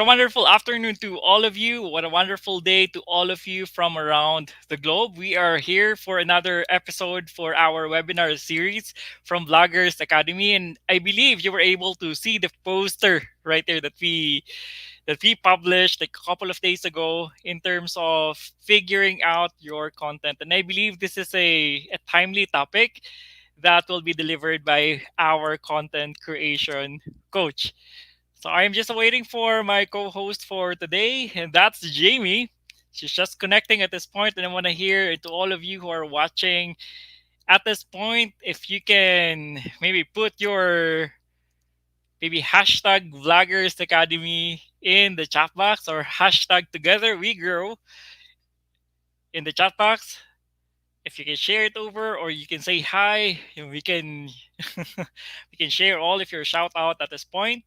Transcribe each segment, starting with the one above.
wonderful afternoon to all of you. What a wonderful day to all of you from around the globe. We are here for another episode for our webinar series from Vloggers Academy, and I believe you were able to see the poster right there that we published like a couple of days ago in terms of figuring out your content. And I believe this is a timely topic that will be delivered by our content creation coach. So I'm just waiting for my co-host for today, and that's Jamie. She's just connecting at this point, and I want to hear to all of you who are watching at this point if you can maybe put your maybe hashtag Vloggers Academy in the chat box or hashtag Together We Grow in the chat box. If you can share it over, or you can say hi, and we can we can share all of your shout out at this point.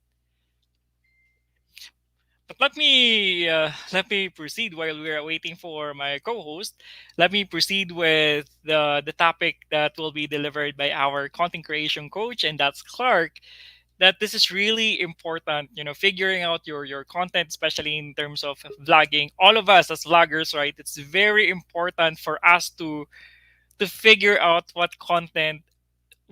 But let me proceed while we're waiting for my co-host. Let me proceed with the topic that will be delivered by our content creation coach, and that's Clark. That this is really important, figuring out your content, especially in terms of vlogging. All of us as vloggers, right? It's very important for us to figure out what content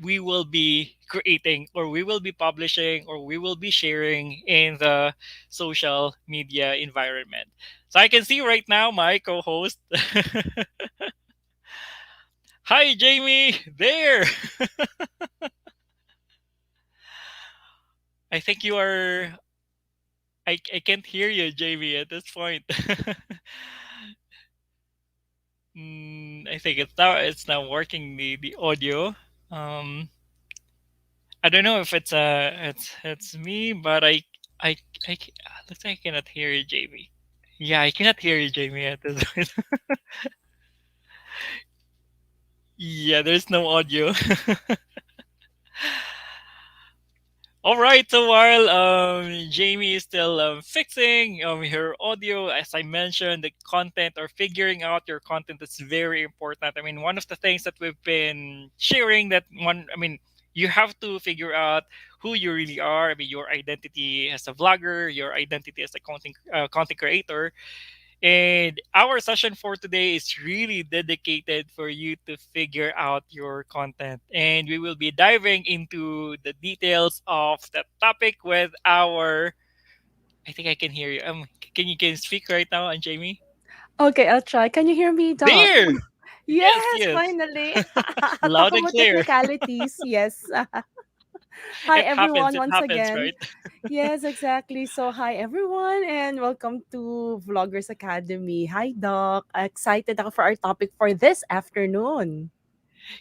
we will be creating or we will be publishing or we will be sharing in the social media environment. So I can see right now my co-host. Hi Jamie, there. I think you are I can't hear you Jamie at this point. I think it's now working the audio. Um I don't know if it's me, but I looks like I cannot hear you, Jamie. Yeah, I cannot hear you, Jamie, at this point. Yeah, there's no audio. All right, so while Jamie is still fixing her audio, as I mentioned, the content or figuring out your content is very important. I mean, one of the things that we've been sharing you have to figure out who you really are. I mean, your identity as a vlogger, your identity as a content creator, and our session for today is really dedicated for you to figure out your content. And we will be diving into the details of that topic with our. I think I can hear you. Can you speak right now, and Jamie? Okay, I'll try. Can you hear me, Doc? There. Yes, Yes, yes, finally. Talk loud and about clear. technicalities. Yes. Hi, It happens. everyone, It once happens, again. right? Yes, exactly. So, hi, everyone, and welcome to Vloggers Academy. Hi, Doc. Excited ako for our topic for this afternoon.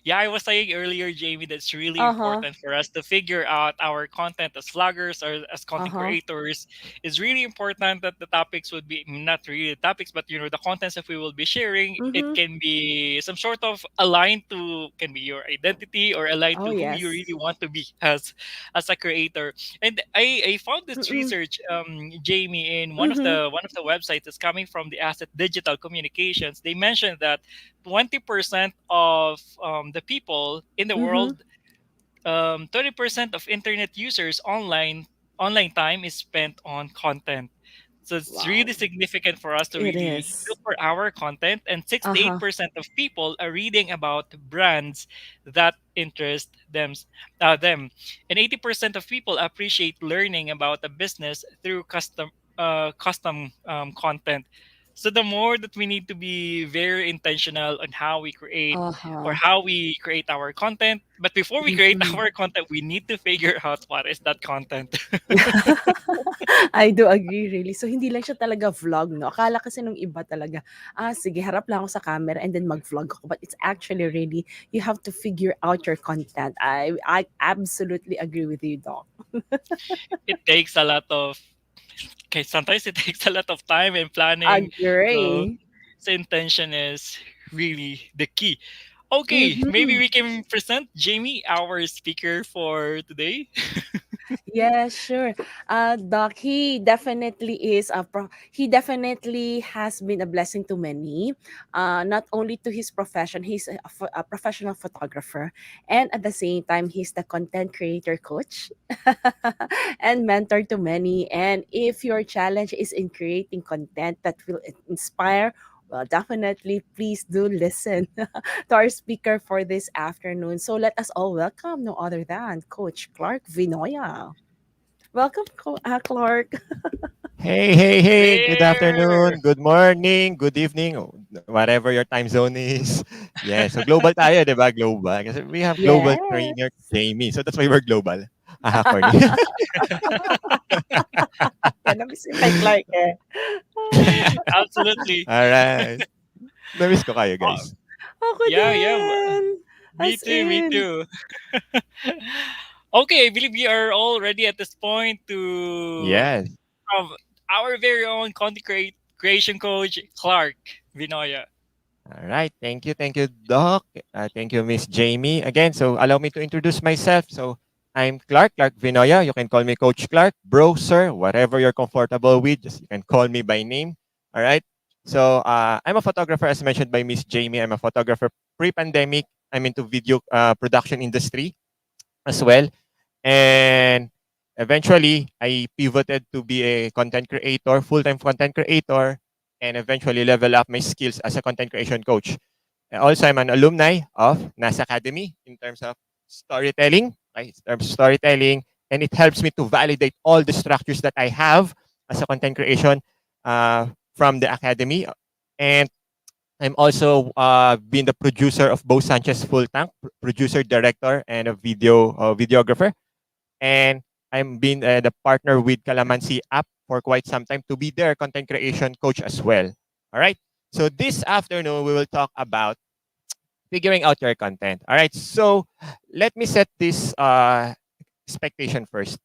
Yeah, I was saying earlier, Jamie, that's really Uh huh. important for us to figure out our content as vloggers or as Uh content huh. creators. It's really important that the topics would be not really the topics, but the contents that we will be sharing. It Mm-hmm. can be some sort of aligned to can be your identity or aligned Oh, to who you yes. really want to be as a creator. And I found this Mm-mm. research, Jamie, in one of Mm-hmm. the one of the websites that's coming from the Asset Digital Communications. They mentioned that 20% of the people in the Mm-hmm. world, 20% of internet users online time is spent on content. So it's really Wow. significant for us to It really is. look for our content. And Uh huh. 68% of people are reading about brands that interest them. And 80% of people appreciate learning about a business through custom content. So the more that we need to be very intentional on how we create Uh or huh. how we create our content. But before we create Mm-hmm. our content, we need to figure out what is that content. I do agree really. So hindi lang siya talaga vlog 'no? Akala kasi nung iba talaga, sige harap lang ako sa camera and then mag-vlog ako. But it's actually really you have to figure out your content. I absolutely agree with you, Doc. It takes a lot of okay, sometimes it takes a lot of time and planning. So, Agree. so intention is really the key. Okay, maybe Mhm. we can present Jamie, our speaker for today. Yeah, sure. Doc, he definitely is he definitely has been a blessing to many. Not only to his profession, he's a professional photographer, and at the same time, he's the content creator coach and mentor to many. And if your challenge is in creating content that will inspire, well, definitely, please do listen to our speaker for this afternoon. So let us all welcome no other than Coach Clark Vinoya. Welcome, Clark. Hey, hey, hey, good There. afternoon, good morning, good evening, whatever your time zone is. Yeah, so global tayo, di ba? Global. Kasi we have global Yes. trainer, Jamey. So that's why we're global. Haha, corny. Yan, na-miss yung kay Clark eh. Absolutely. All right. Na-miss ko kayo, Oh, guys. Ako yeah, yeah. din. Me As too, me in. too. Okay, I believe we are all ready at this point to Yes. our very own content creation coach, Clark Vinoya. All right. Thank you, Doc. Thank you, Miss Jamie. Again, so allow me to introduce myself. So I'm Clark Vinoya. You can call me Coach Clark, bro, sir, whatever you're comfortable with. Just you can call me by name. All right. So I'm a photographer, as mentioned by Miss Jamie. I'm a photographer pre-pandemic. I'm into video production industry as well. And eventually, I pivoted to be a content creator, full-time content creator, and eventually level up my skills as a content creation coach. Also, I'm an alumni of NASA Academy in terms of storytelling, right? In terms of storytelling, and it helps me to validate all the structures that I have as a content creation from the academy. And I'm also been the producer of Bo Sanchez Full Tank, producer, director, and a videographer. And I'm been the partner with Calamansi app for quite some time to be their content creation coach as well. All right. So this afternoon we will talk about figuring out your content. All right. So let me set this expectation first.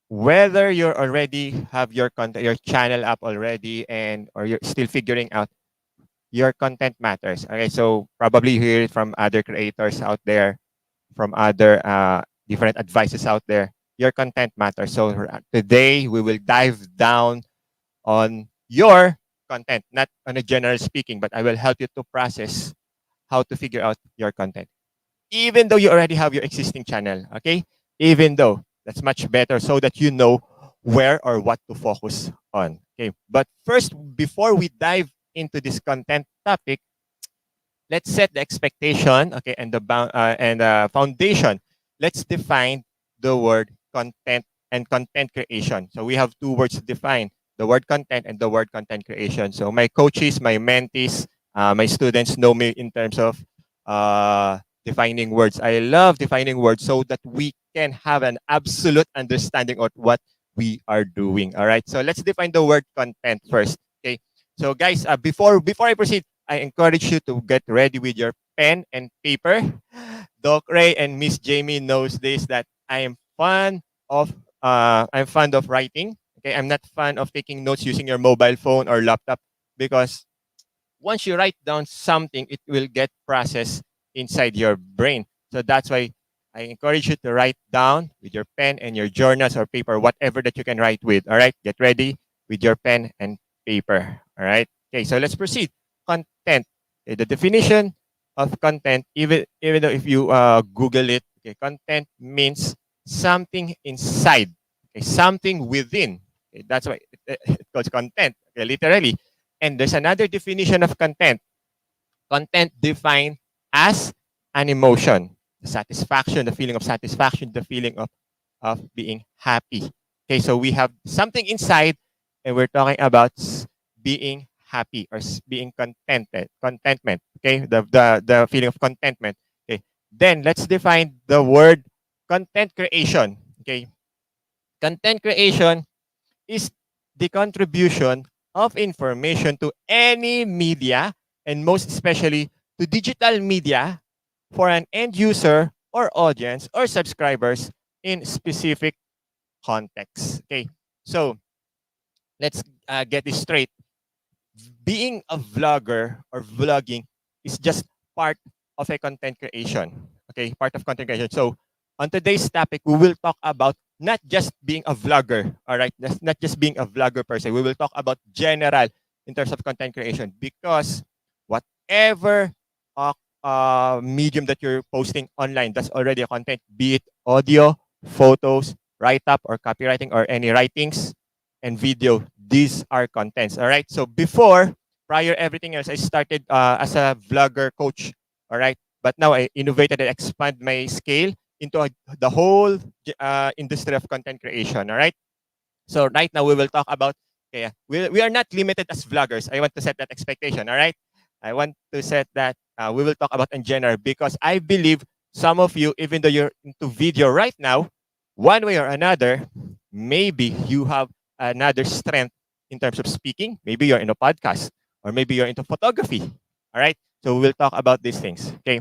Whether you're already have your content, your channel up already, and or you're still figuring out, your content matters. Okay. So probably you hear it from other creators out there, from other different advices out there. Your content matters. So today we will dive down on your content, not on a general speaking, but I will help you to process how to figure out your content. Even though you already have your existing channel, okay? Even though that's much better so that you know where or what to focus on. Okay. But first, before we dive into this content topic, let's set the expectation, okay, and the foundation. Let's define the word content and content creation. So we have two words to define: the word content and the word content creation. So my coaches, my mentees, my students know me in terms of defining words. I love defining words so that we can have an absolute understanding of what we are doing. All right. So let's define the word content first. Okay. So guys, before I proceed, I encourage you to get ready with your pen and paper. Doc Ray and Miss Jamie knows this that of I'm fond of writing. Okay, I'm not fan of taking notes using your mobile phone or laptop because once you write down something, it will get processed inside your brain. So that's why I encourage you to write down with your pen and your journals or paper, whatever that you can write with. All right, get ready with your pen and paper. All right. Okay, so let's proceed. Content. Okay, the definition of content, even though if you Google it, okay, content means something inside, okay, something within. Okay, that's why it calls content. Okay, literally. And there's another definition of content. Content defined as an emotion, the satisfaction, the feeling of satisfaction, the feeling of being happy. Okay, so we have something inside, and we're talking about being happy or being contentment. Okay, the feeling of contentment. Okay, then let's define the word content creation. Okay, content creation is the contribution of information to any media, and most especially to digital media, for an end user or audience or subscribers in specific contexts. Okay, so let's get this straight. Being a vlogger or vlogging is just part of a content creation. Okay, part of content creation. So On today's topic, we will talk about not just being a vlogger, all right? That's not just being a vlogger per se. We will talk about general in terms of content creation because whatever uh, medium that you're posting online, that's already a content, be it audio, photos, write up, or copywriting, or any writings and video. These are contents, all right? So before, prior everything else, I started as a vlogger coach, all right? But now I innovated and expand my scale into the whole industry of content creation. All right. So right now we will talk about. Okay, we are not limited as vloggers. I want to set that expectation. All right. I want to set that we will talk about in general because I believe some of you, even though you're into video right now, one way or another, maybe you have another strength in terms of speaking. Maybe you're in a podcast, or maybe you're into photography. All right. So we will talk about these things. Okay.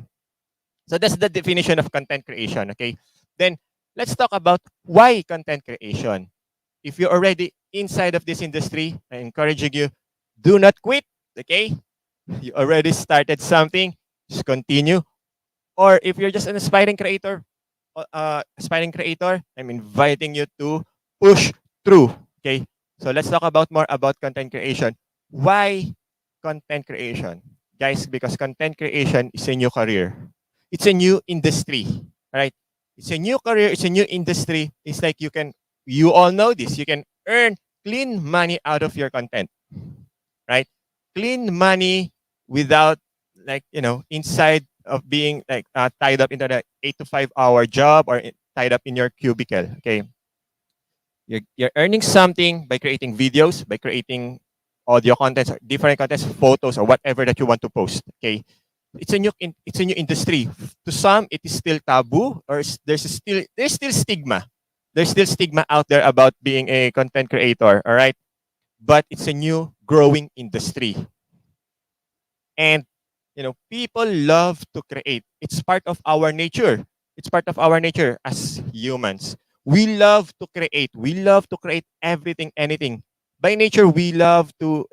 So that's the definition of content creation, okay? Then let's talk about why content creation. If you're already inside of this industry, I'm encouraging you, do not quit, okay? You already started something, just continue. Or if you're just an aspiring creator, I'm inviting you to push through, okay? So let's talk about more about content creation. Why content creation? Guys, because content creation is a new career. It's a new industry, right? It's a new career, it's a new industry. It's like you all know this, you can earn clean money out of your content, right? Clean money without inside of being tied up into the 8 to 5 hour job or tied up in your cubicle. Okay, you're earning something by creating videos, by creating audio contents, different contents, photos, or whatever that you want to post. Okay, it's a new industry. To some, it is still taboo, or there's still stigma. There's still stigma out there about being a content creator. All right, but it's a new growing industry. And people love to create. It's part of our nature. It's part of our nature as humans. We love to create. We love to create everything, anything. By nature, we love to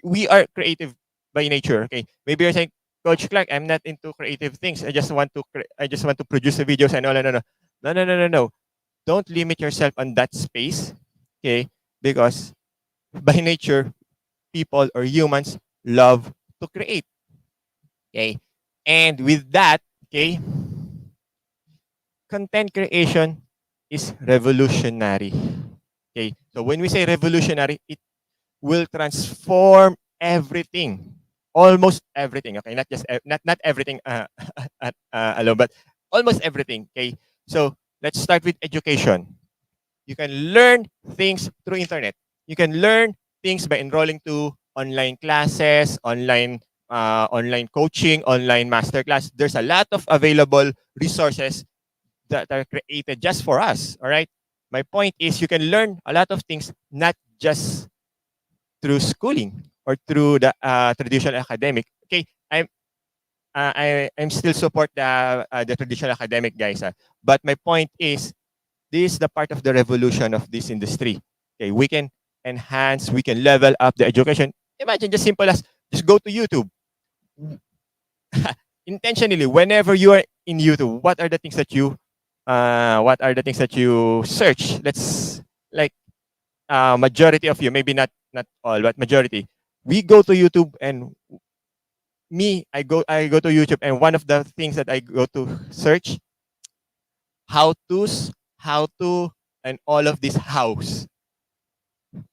we are creative by nature. Okay, maybe you're saying, Coach Clark, I'm not into creative things. I just want to produce the videos and all. No, no, no, no, no, no, no, no. Don't limit yourself on that space. Okay, because by nature, people or humans love to create. Okay. And with that, okay, content creation is revolutionary. Okay. So when we say revolutionary, it will transform everything. Almost everything. Okay. Not everything alone, but almost everything. Okay. So let's start with education. You can learn things through internet. You can learn things by enrolling to online classes, online coaching, online masterclass. There's a lot of available resources that are created just for us. All right. My point is you can learn a lot of things not just through schooling or through the traditional academic. Okay, I'm still support the traditional academic guys, but my point is this is the part of the revolution of this industry. Okay, we can enhance, we can level up the education. Imagine just simple as just go to YouTube. Intentionally, whenever you are in YouTube, what are the things that you search? Let's like majority of you, maybe not all, but majority. We go to YouTube and I go to YouTube and one of the things that I go to search how to's, how to, and all of these hows,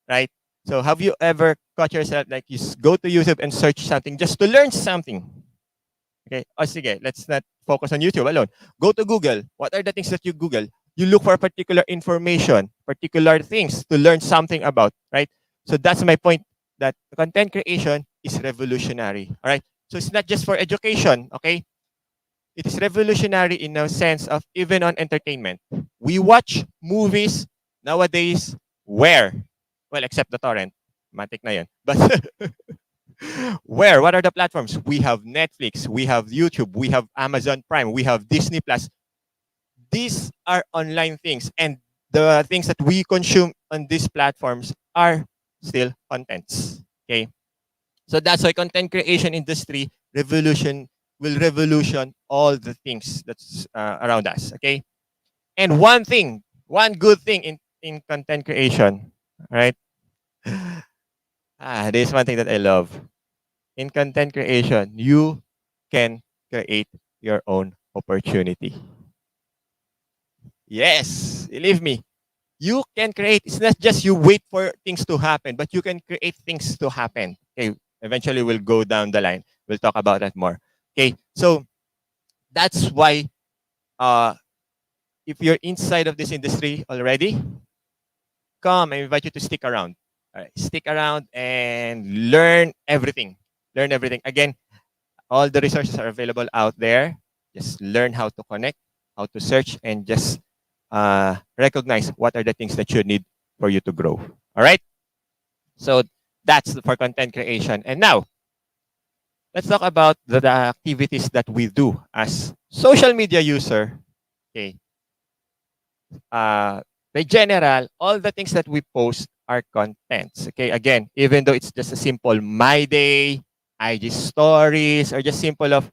right? So have you ever caught yourself like go to YouTube and search something just to learn something? Okay. O sige, let's not focus on YouTube alone. Go to Google. What are the things that you Google? You look for particular information, particular things to learn something about, right? So that's my point that content creation is revolutionary. All right. So it's not just for education, okay? It is revolutionary in a sense of even on entertainment. We watch movies nowadays where? Well, except the torrent. Matik na yan. But where? What are the platforms? We have Netflix, we have YouTube, we have Amazon Prime, we have Disney Plus. These are online things, and the things that we consume on these platforms are still contents. Okay, so that's why content creation industry revolution will revolution all the things that's around us. Okay, And one good thing in content creation, right? This is one thing that I love. In content creation, you can create your own opportunity. Yes, believe me, you can create. It's not just you wait for things to happen, but you can create things to happen. Okay, eventually we'll go down the line. We'll talk about that more. Okay, so that's why uh, if you're inside of this industry already, come. I invite you to stick around. All right, stick around and learn everything. Learn everything. Again, all the resources are available out there. Just learn how to connect, how to search, and just recognize what are the things that you need for you to grow. All right. So that's for content creation. And now let's talk about the activities that we do as social media user. Okay. uh, by general, all the things that we post are contents. Okay, again, even though it's just a simple my day, IG stories, or just simple of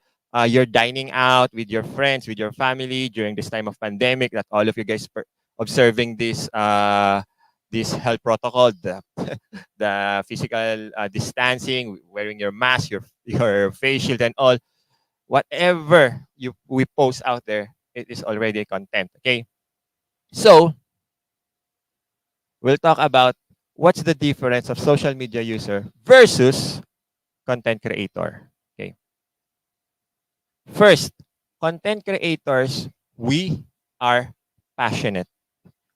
you're dining out with your friends, with your family during this time of pandemic, that all of you guys observing this health protocol, the the physical distancing, wearing your mask, your face shield, and all, whatever we post out there, it is already content. Okay, so we'll talk about what's the difference of social media user versus content creator. Okay. First, content creators, we are passionate.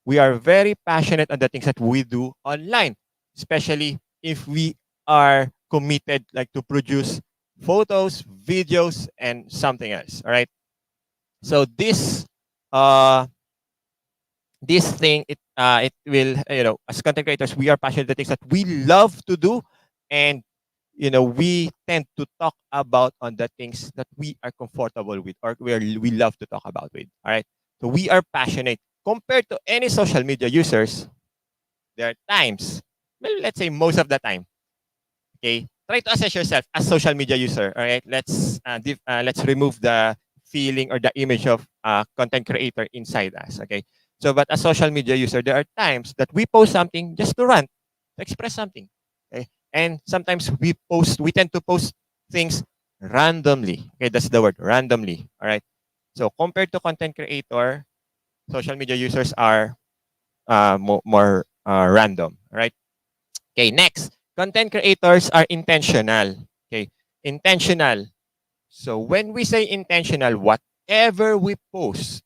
We are very passionate on the things that we do online, especially if we are committed like to produce photos, videos, and something else. All right. So uh this thing, it will, as content creators, we are passionate the things that we love to do, and we tend to talk about on the things that we are comfortable with, or we love to talk about with. All right, so we are passionate compared to any social media users. There are times, well, let's say most of the time, okay, try to assess yourself as social media user. All right, let's remove the feeling or the image of content creator inside us. Okay, so but as social media user, there are times that we post something just to rant, to express something. Okay, and sometimes we tend to post things randomly. Okay, that's the word, randomly. All right, so compared to content creator, social media users are more random. All right. Okay, next. Content creators are intentional. Okay, intentional. So when we say intentional, whatever we post,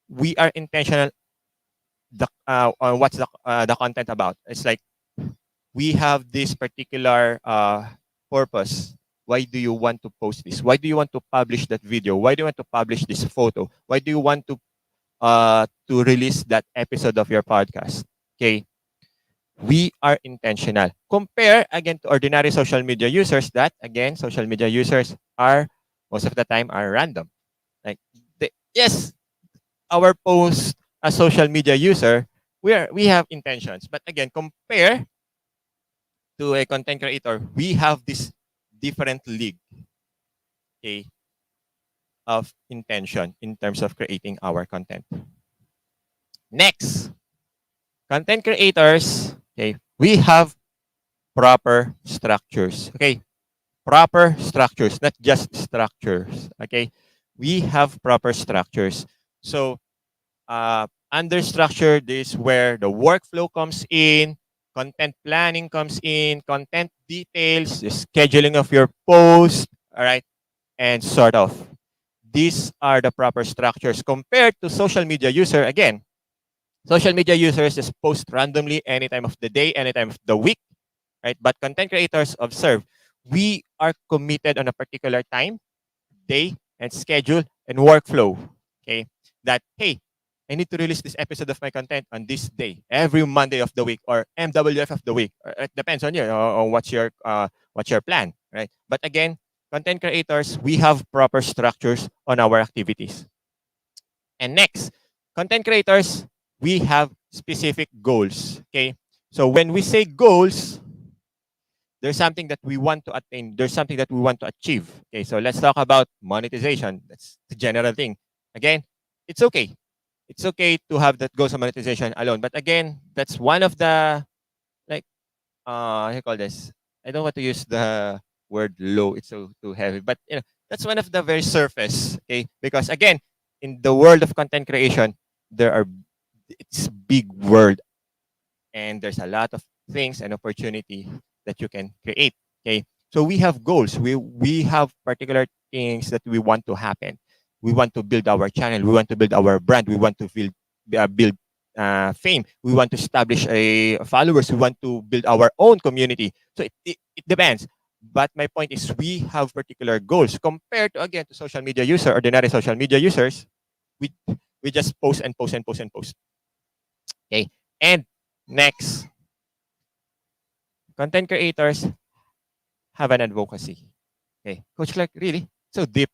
we are intentional. On what's the content about? It's like we have this particular purpose. Why do you want to post this? Why do you want to publish that video? Why do you want to publish this photo? Why do you want to release that episode of your podcast? Okay, we are intentional. Compare again to ordinary social media users that again social media users are most of the time are random. Like yes, our post as social media user, we have intentions. But again, compare to a content creator, we have this different league, okay, of intention in terms of creating our content. Next, content creators, okay, we have proper structures. Okay, proper structures, not just structures. Okay, we have proper structures. So, under structure, this is where the workflow comes in, content planning comes in, content details, the scheduling of your post, all right, and sort of. These are the proper structures compared to social media user. Again, social media users just post randomly any time of the day, any time of the week, right? But content creators observe, we are committed on a particular time, day, and schedule and workflow. Okay, that hey, I need to release this episode of my content on this day, every Monday of the week, or MWF of the week. It depends on you, on what's your plan, right? But again, content creators, we have proper structures on our activities. And next, content creators, we have specific goals. Okay, so when we say goals, there's something that we want to attain, there's something that we want to achieve. Okay, so let's talk about monetization. That's the general thing. Again, it's okay. It's okay to have that goals of monetization alone. But again, that's one of the, like, how you call this? I don't want to use the word low. It's so too heavy. But that's one of the very surface. Okay, because again, in the world of content creation, there are it's big world, and there's a lot of things and opportunity that you can create. Okay, so we have goals. We have particular things that we want to happen. We want to build our channel. We want to build our brand. We want to build fame. We want to establish a followers. We want to build our own community. So it depends. But my point is, we have particular goals compared to, again, to social media user, ordinary social media users. We we just post and post and post and post. Okay, and next, content creators have an advocacy. Okay, Coach Clark, really? So deep.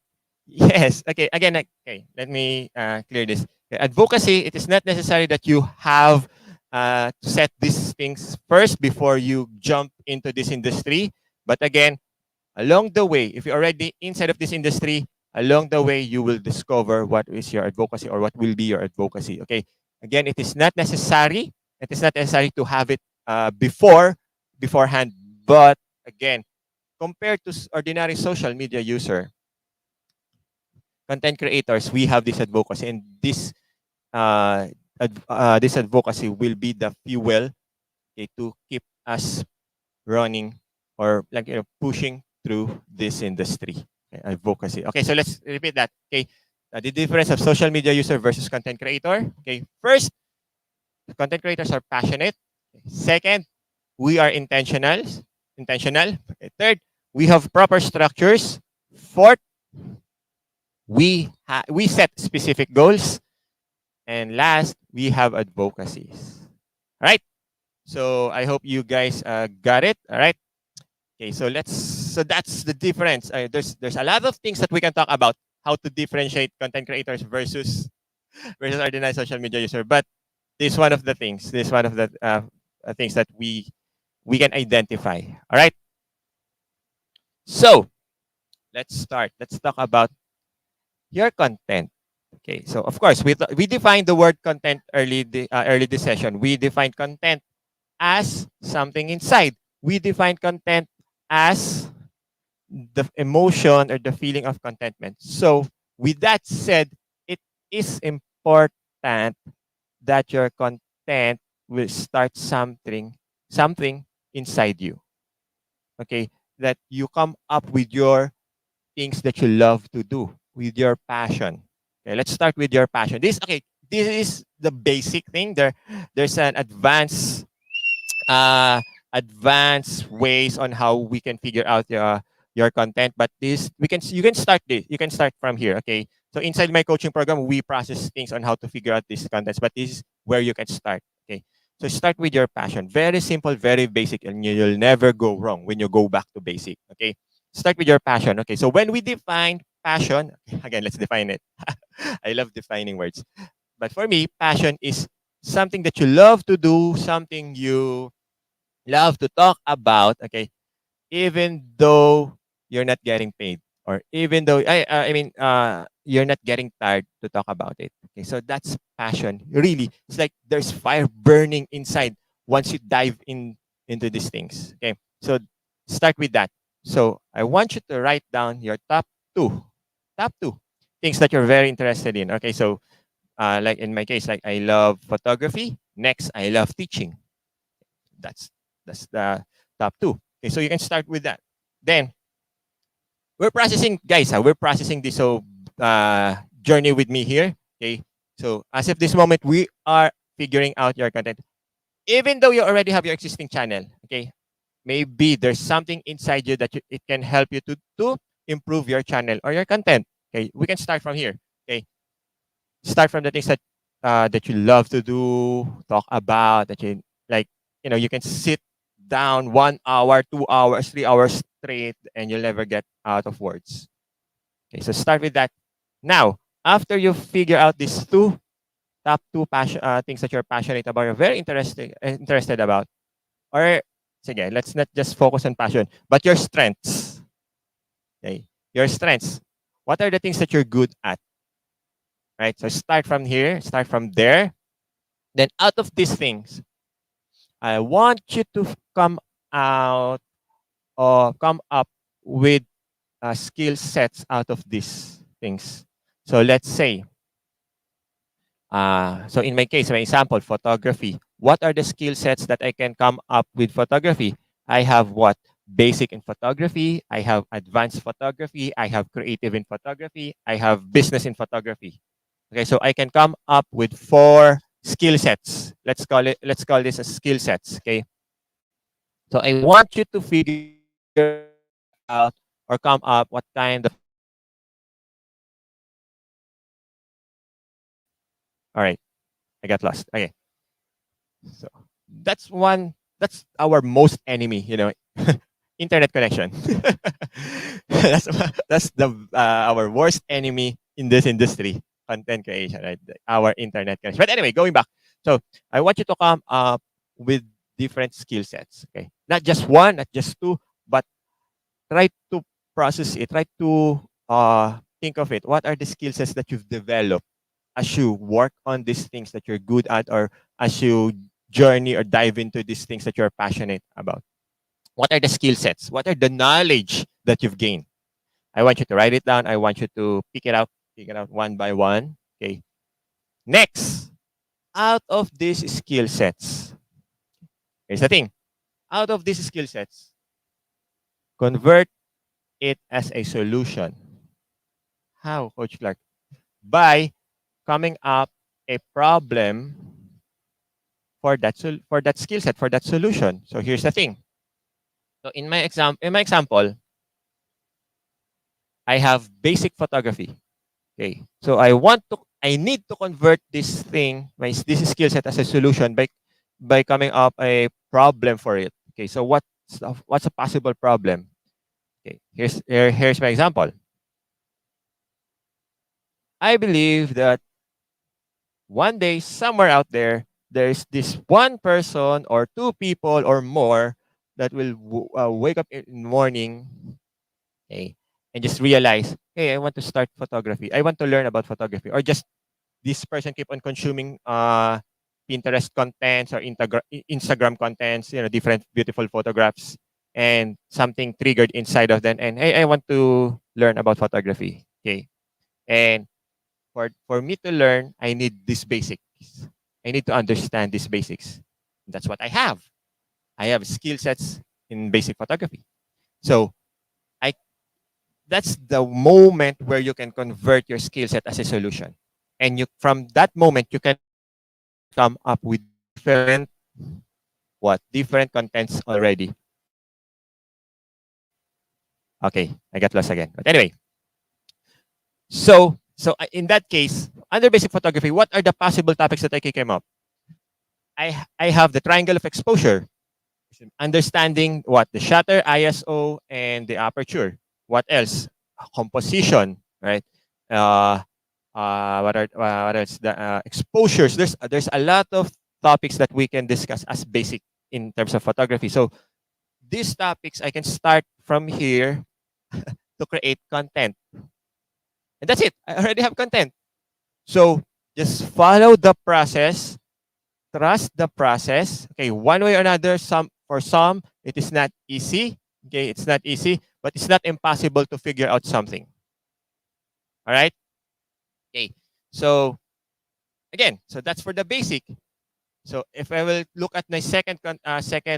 Yes. Okay. Again, okay. Let me clear this. Okay, advocacy. It is not necessary that you have to set these things first before you jump into this industry. But again, along the way, if you're already inside of this industry, along the way you will discover what is your advocacy or what will be your advocacy. Okay. Again, it is not necessary. It is not necessary to have it beforehand. But again, compared to ordinary social media user, content creators, we have this advocacy, and this advocacy will be the fuel, okay, to keep us running, or, like, pushing through this industry. Okay, advocacy. Okay, so let's repeat that. Okay, the difference of social media user versus content creator. Okay, first, content creators are passionate. Second, we are intentional. Intentional. Okay, third, we have proper structures. Fourth, we set specific goals, and last, we have advocacies. All right. So I hope you guys got it. All right. Okay. So that's the difference. There's a lot of things that we can talk about, how to differentiate content creators versus ordinary social media user. But this is one of the things. This is one of the things that we can identify. All right. So let's start. Let's talk about your content. Okay, so of course we defined the word content early this session. We defined content as something inside. We defined content as the emotion or the feeling of contentment. So with that said, it is important that your content will start something inside you. Okay, that you come up with your things that you love to do, with your passion. Okay, let's start with your passion. This is the basic thing. There's an uh advanced ways on how we can figure out your content, but this we can you can start this. You can start from here. Okay. So inside my coaching program, we process things on how to figure out these contents, but this is where you can start. Okay. So start with your passion. Very simple, very basic, and you'll never go wrong when you go back to basic. Okay. Start with your passion. Okay. So when we define passion, again, let's define it. I love defining words. But for me, passion is something that you love to do, something you love to talk about. Okay. Even though you're not getting paid, or even though you're not getting tired to talk about it. Okay. So that's passion. Really, it's like there's fire burning inside once you dive into these things. Okay. So start with that. So I want you to write down your top two things that you're very interested in. Okay. So like in my case, like, I love photography. Next, I love teaching. That's that's the top two. Okay, so you can start with that. Then we're processing, guys. We're processing this journey with me here. Okay, so as of this moment, we are figuring out your content. Even though you already have your existing channel, okay, maybe there's something inside you that it can help you to improve your channel or your content. Okay, we can start from here. Okay, start from the things that you love to do, talk about, that you like. You can sit down 1 hour, 2 hours, 3 hours straight, and you'll never get out of words. Okay, so start with that. Now, after you figure out these top two things that you're passionate about, you're very interested about, or sige, let's not just focus on passion, but your strengths. Okay, your strengths. What are the things that you're good at? right? So start from here, start from there. Then out of these things, I want you to come out or come up with skill sets out of these things. So let's say, so in my case, my example, photography. What are the skill sets that I can come up with photography? I have what? Basic in photography. I have advanced photography. I have creative in photography. I have business in photography. Okay, so I can come up with 4 skill sets. Let's call this as skill sets. Okay. So I want you to figure out or come up what kind of skill sets that you can come up with. All right, I got lost. Okay. So that's our most enemy, internet connection. that's the our worst enemy in this industry, content creation, right? Our internet connection. But anyway, going back. So I want you to come up with different skill sets. Okay. Not just one, not just two, but try to process it, try to think of it. What are the skill sets that you've developed as you work on these things that you're good at, or as you journey or dive into these things that you're passionate about? What are the skill sets? What are the knowledge that you've gained? I want you to write it down. I want you to pick it out one by one. Okay. Next, out of these skill sets, here's the thing. Out of these skill sets, convert it as a solution. How, Coach Clark? By coming up a problem for that skill set, for that solution. So here's the thing. So in my example, I have basic photography. Okay. So I need to convert this skill set as a solution by coming up a problem for it. Okay. So what's a possible problem? Okay. Here's my example. I believe that one day somewhere out there there's this one person or two people or more that will wake up in the morning, okay, and just realize, hey, I want to start photography, I want to learn about photography, or just this person keep on consuming Pinterest contents or Instagram contents, different beautiful photographs, and something triggered inside of them, and hey, I want to learn about photography. Okay. And for me to learn, I need these basics. I need to understand these basics. That's what I have. I have skill sets in basic photography. So I that's the moment where you can convert your skill set as a solution. And you from that moment you can come up with different contents already. Okay, I got lost again. But anyway, in that case, under basic photography, what are the possible topics that I can come up? I have the triangle of exposure, understanding what the shutter, ISO, and the aperture. What else? Composition, right? Uh, what else? The exposures. There's a lot of topics that we can discuss as basic in terms of photography. So these topics I can start from here to create content, and that's it. I already have content. So just follow the process, trust the process. Okay, one way or another, some it is not easy. Okay, it's not easy, but it's not impossible to figure out something. All right. Okay. So again, so that's for the basic. So if I will look at my second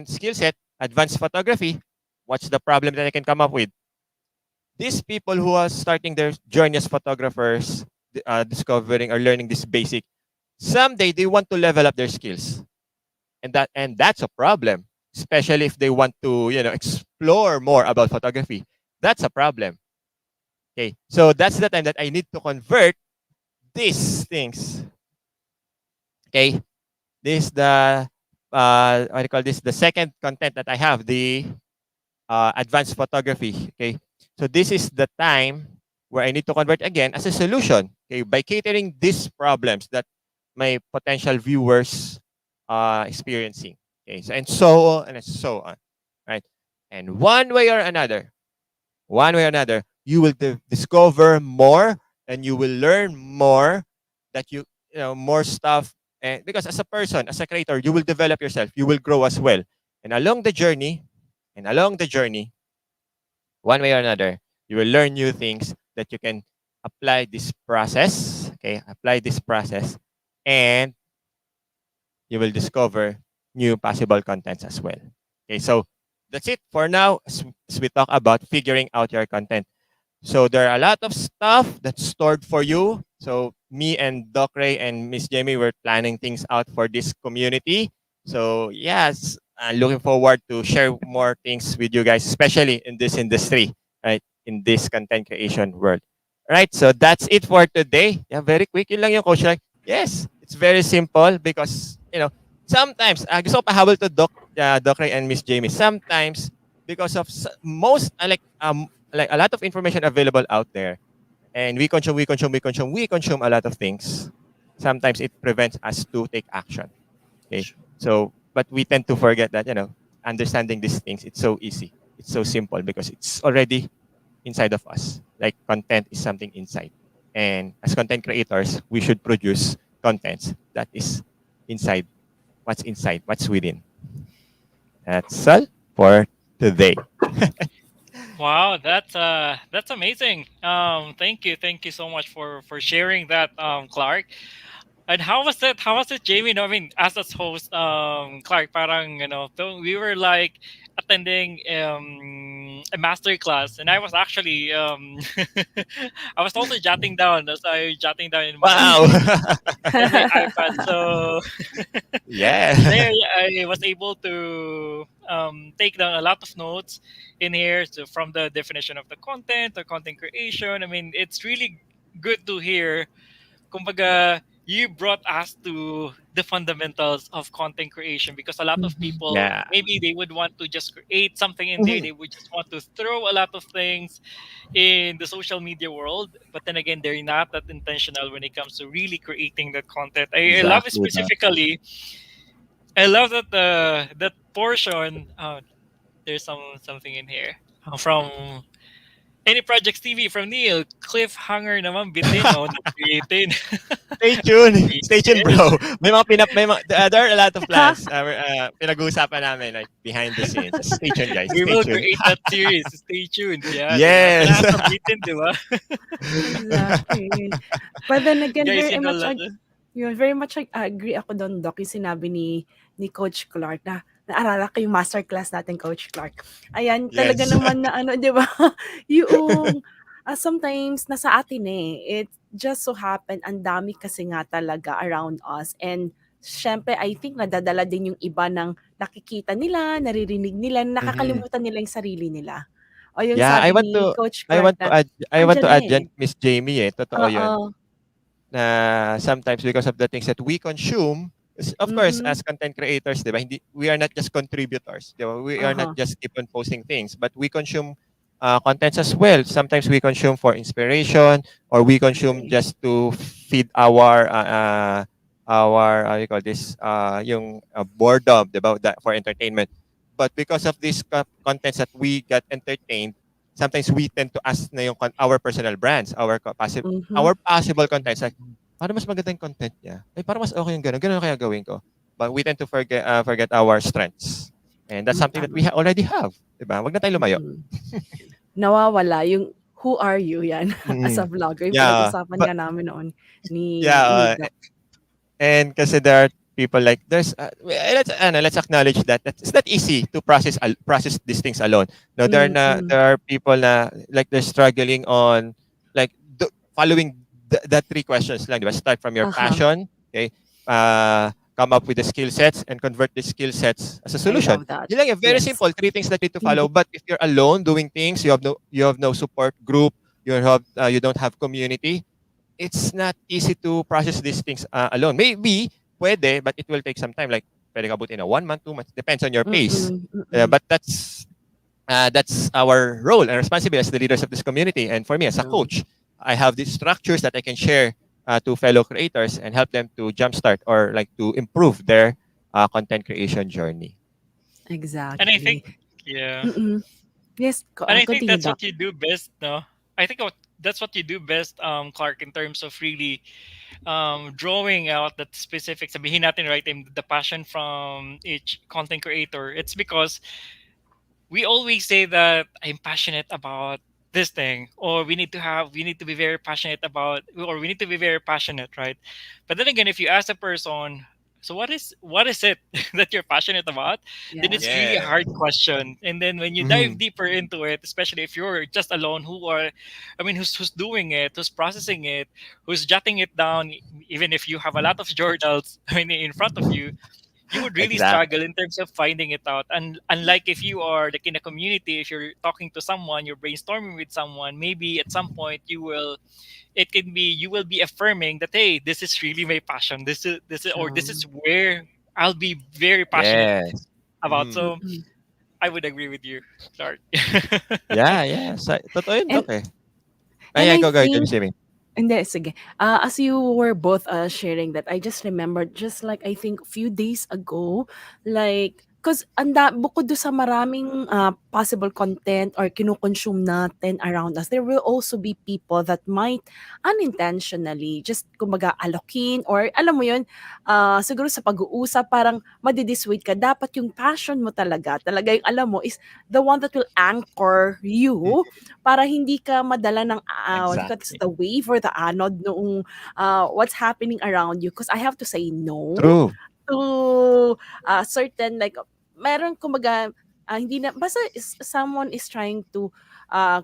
skill set, advanced photography, what's the problem that I can come up with? These people who are starting their journey as photographers, discovering or learning this basic, someday they want to level up their skills, and that's a problem, especially if they want to explore more about photography. That's a problem. Okay, so that's the time that I need to convert these things. Okay, this the what do you call this, the second content that I have, the advanced photography. Okay, so this is the time where I need to convert again as a solution. Okay, by catering these problems that my potential viewers are experiencing. Okay, so and so on and so on, right? And one way or another, you will discover more and you will learn more that you know more stuff, and because as a person, as a creator, you will develop yourself, you will grow as well, and along the journey, one way or another, you will learn new things that you can apply this process. Okay, apply this process, and you will discover new possible contents as well. Okay, so that's it for now as we talk about figuring out your content. So there are a lot of stuff that's stored for you. So me and Doc Ray and Miss Jamie were planning things out for this community. So yes, looking forward to share more things with you guys, especially in this industry, right? In this content creation world. Right. So that's it for today. Yeah, very quick. Yun lang yung coach. Like, yes, it's very simple because sometimes gusto ko pahabol to Doc Ray and Miss Jamie. Sometimes because of most like a lot of information available out there, and we consume a lot of things. Sometimes it prevents us to take action. Okay, so but we tend to forget that understanding these things, it's so easy, it's so simple because it's already inside of us. Like content is something inside, and as content creators, we should produce contents that is inside, what's within. That's all for today. Wow, that's amazing. Thank you so much for sharing that, Clark. And how was it? How was it, Jamie? No, I mean, as a host, Clark, parang we were like attending a master class, and I was actually I was also jotting down as I jotting down Wow. in my iPad. So Yeah. there I was able to take down a lot of notes in here, so from the definition of the content, the content creation. I mean, it's really good to hear. Kumbaga, you brought us to the fundamentals of content creation, because a lot of Mhm. people, Yeah. maybe they would want to just create something in there. Mhm. They would just want to throw a lot of things in the social media world, but then again, they're not that intentional when it comes to really creating the content. I love it Exactly that. specifically. I love that that portion. There's something in here from any projects TV from Neil. Cliffhanger naman bitin. Oh, not bitin. Stay tuned. Stay tuned, Bitin. bro. There are a lot of Ha? plans. Pinag-uusapan namin like behind the scenes. Stay tuned, guys. We Stay will tuned. create that series. Stay tuned. Yeah, di ba? Yes. Kailangan sabitin, di ba? Exactly. But then again, Guys, very you know, much yun, very much agree ako doon, Doc, yung sinabi ni Coach Clark na naalala ko yung masterclass natin, Coach Clark. Ayan, talaga Yes. naman na ano, 'di ba? Yung sometimes nasa atin eh. It just so happen ang dami kasi nga talaga around us, and syempre I think nadadala din yung iba ng nakikita nila, naririnig nila, Mhm. nakakalimutan nila yung sarili nila. O yung Yeah, sabi ni Coach I Clark want to na add I want to andiyan add eh. diyan, Miss Jamie, totoo 'yun. Oo. Na sometimes because of the things that we consume, of course, Mm. as content creators, di ba, we are not just contributors. Di ba? We are not Uh-huh. just keep on posting things, but we consume contents as well. Sometimes we consume for inspiration, or we consume Agree. just to feed our how you call this yung boredom, di ba, that for entertainment. But because of these contents that we get entertained, sometimes we tend to ask na yung our personal brands, Mhm. our possible contents. Like, parang mas maganda yung content niya. Ay, parang mas okay yung gano'n. Gano'n kaya gawin ko. But we tend to forget our strengths. And that's something that Tama. we already have. Diba? Wag na tayo lumayo. Mm. Nawawala yung who are you yan as a Mm. vlogger. Yung Yeah. pinag-usapan But, nga namin noon ni yeah. Doc. And kasi there are people like there's let's acknowledge that it's not easy to process these things alone. No, Mm. there are people na like they're struggling on like following the three questions lang, di ba? Start from your Uh-huh. passion, okay? Come up with the skill sets and convert the skill sets as a I solution. love that. Yun lang, very Yes. simple. Three things that you need to Mhm. follow. But if you're alone doing things, you have no support group, you don't have community, it's not easy to process these things alone. Maybe pwede, but it will take some time. Like pwede ka abutin na 1 month, 2 months, depends on your pace. Mm. Mm. But that's our role and responsibility as the leaders of this community. And for me as a True. coach, I have these structures that I can share to fellow creators and help them to jumpstart or like to improve their content creation journey. And I think, Exactly. yeah. Mm. Yes, And I think continue, that's Doc. what you do best, no? I think that's what you do best, Clark, in terms of really drawing out that specific, sabihin natin right, the passion from each content creator, it's because we always say that I'm passionate about this thing, or we need to be very passionate about, or we need to be very passionate, right? But then again, if you ask a person, so what is it that you're passionate about, then it's Yes. really a hard Yeah. question. And then when you dive Mhm. deeper into it, especially if you're just alone, who's doing it, who's processing it, who's jotting it down, even if you have a lot of journals, in front of you, you would really Exactly. struggle in terms of finding it out. And unlike if you are like in a community, if you're talking to someone, you're brainstorming with someone, maybe at some point it can be you will be affirming that, hey, this is really my passion. This is True. where I'll be very passionate Yes. about. Mhm. So Mm-mm. I would agree with you, Clark. Yeah, yeah. Totoo yun, And Doc, eh. and I Go, think Jamie. Hindi, sige. As you were both sharing that, I just remembered, just like I think few days ago, like, because bukod do sa maraming possible content or kinukonsume natin around us, there will also be people that might unintentionally just kumbaga alokin or alam mo yun, siguro sa pag-uusap parang madidissuade ka. Dapat yung passion mo talaga yung alam mo is the one that will anchor you Mhm. para hindi ka madala ng what do you call this, Exactly. the wave or the anod noong what's happening around you. Because I have to say no True. to certain like meron kumbaga hindi na basta someone is trying to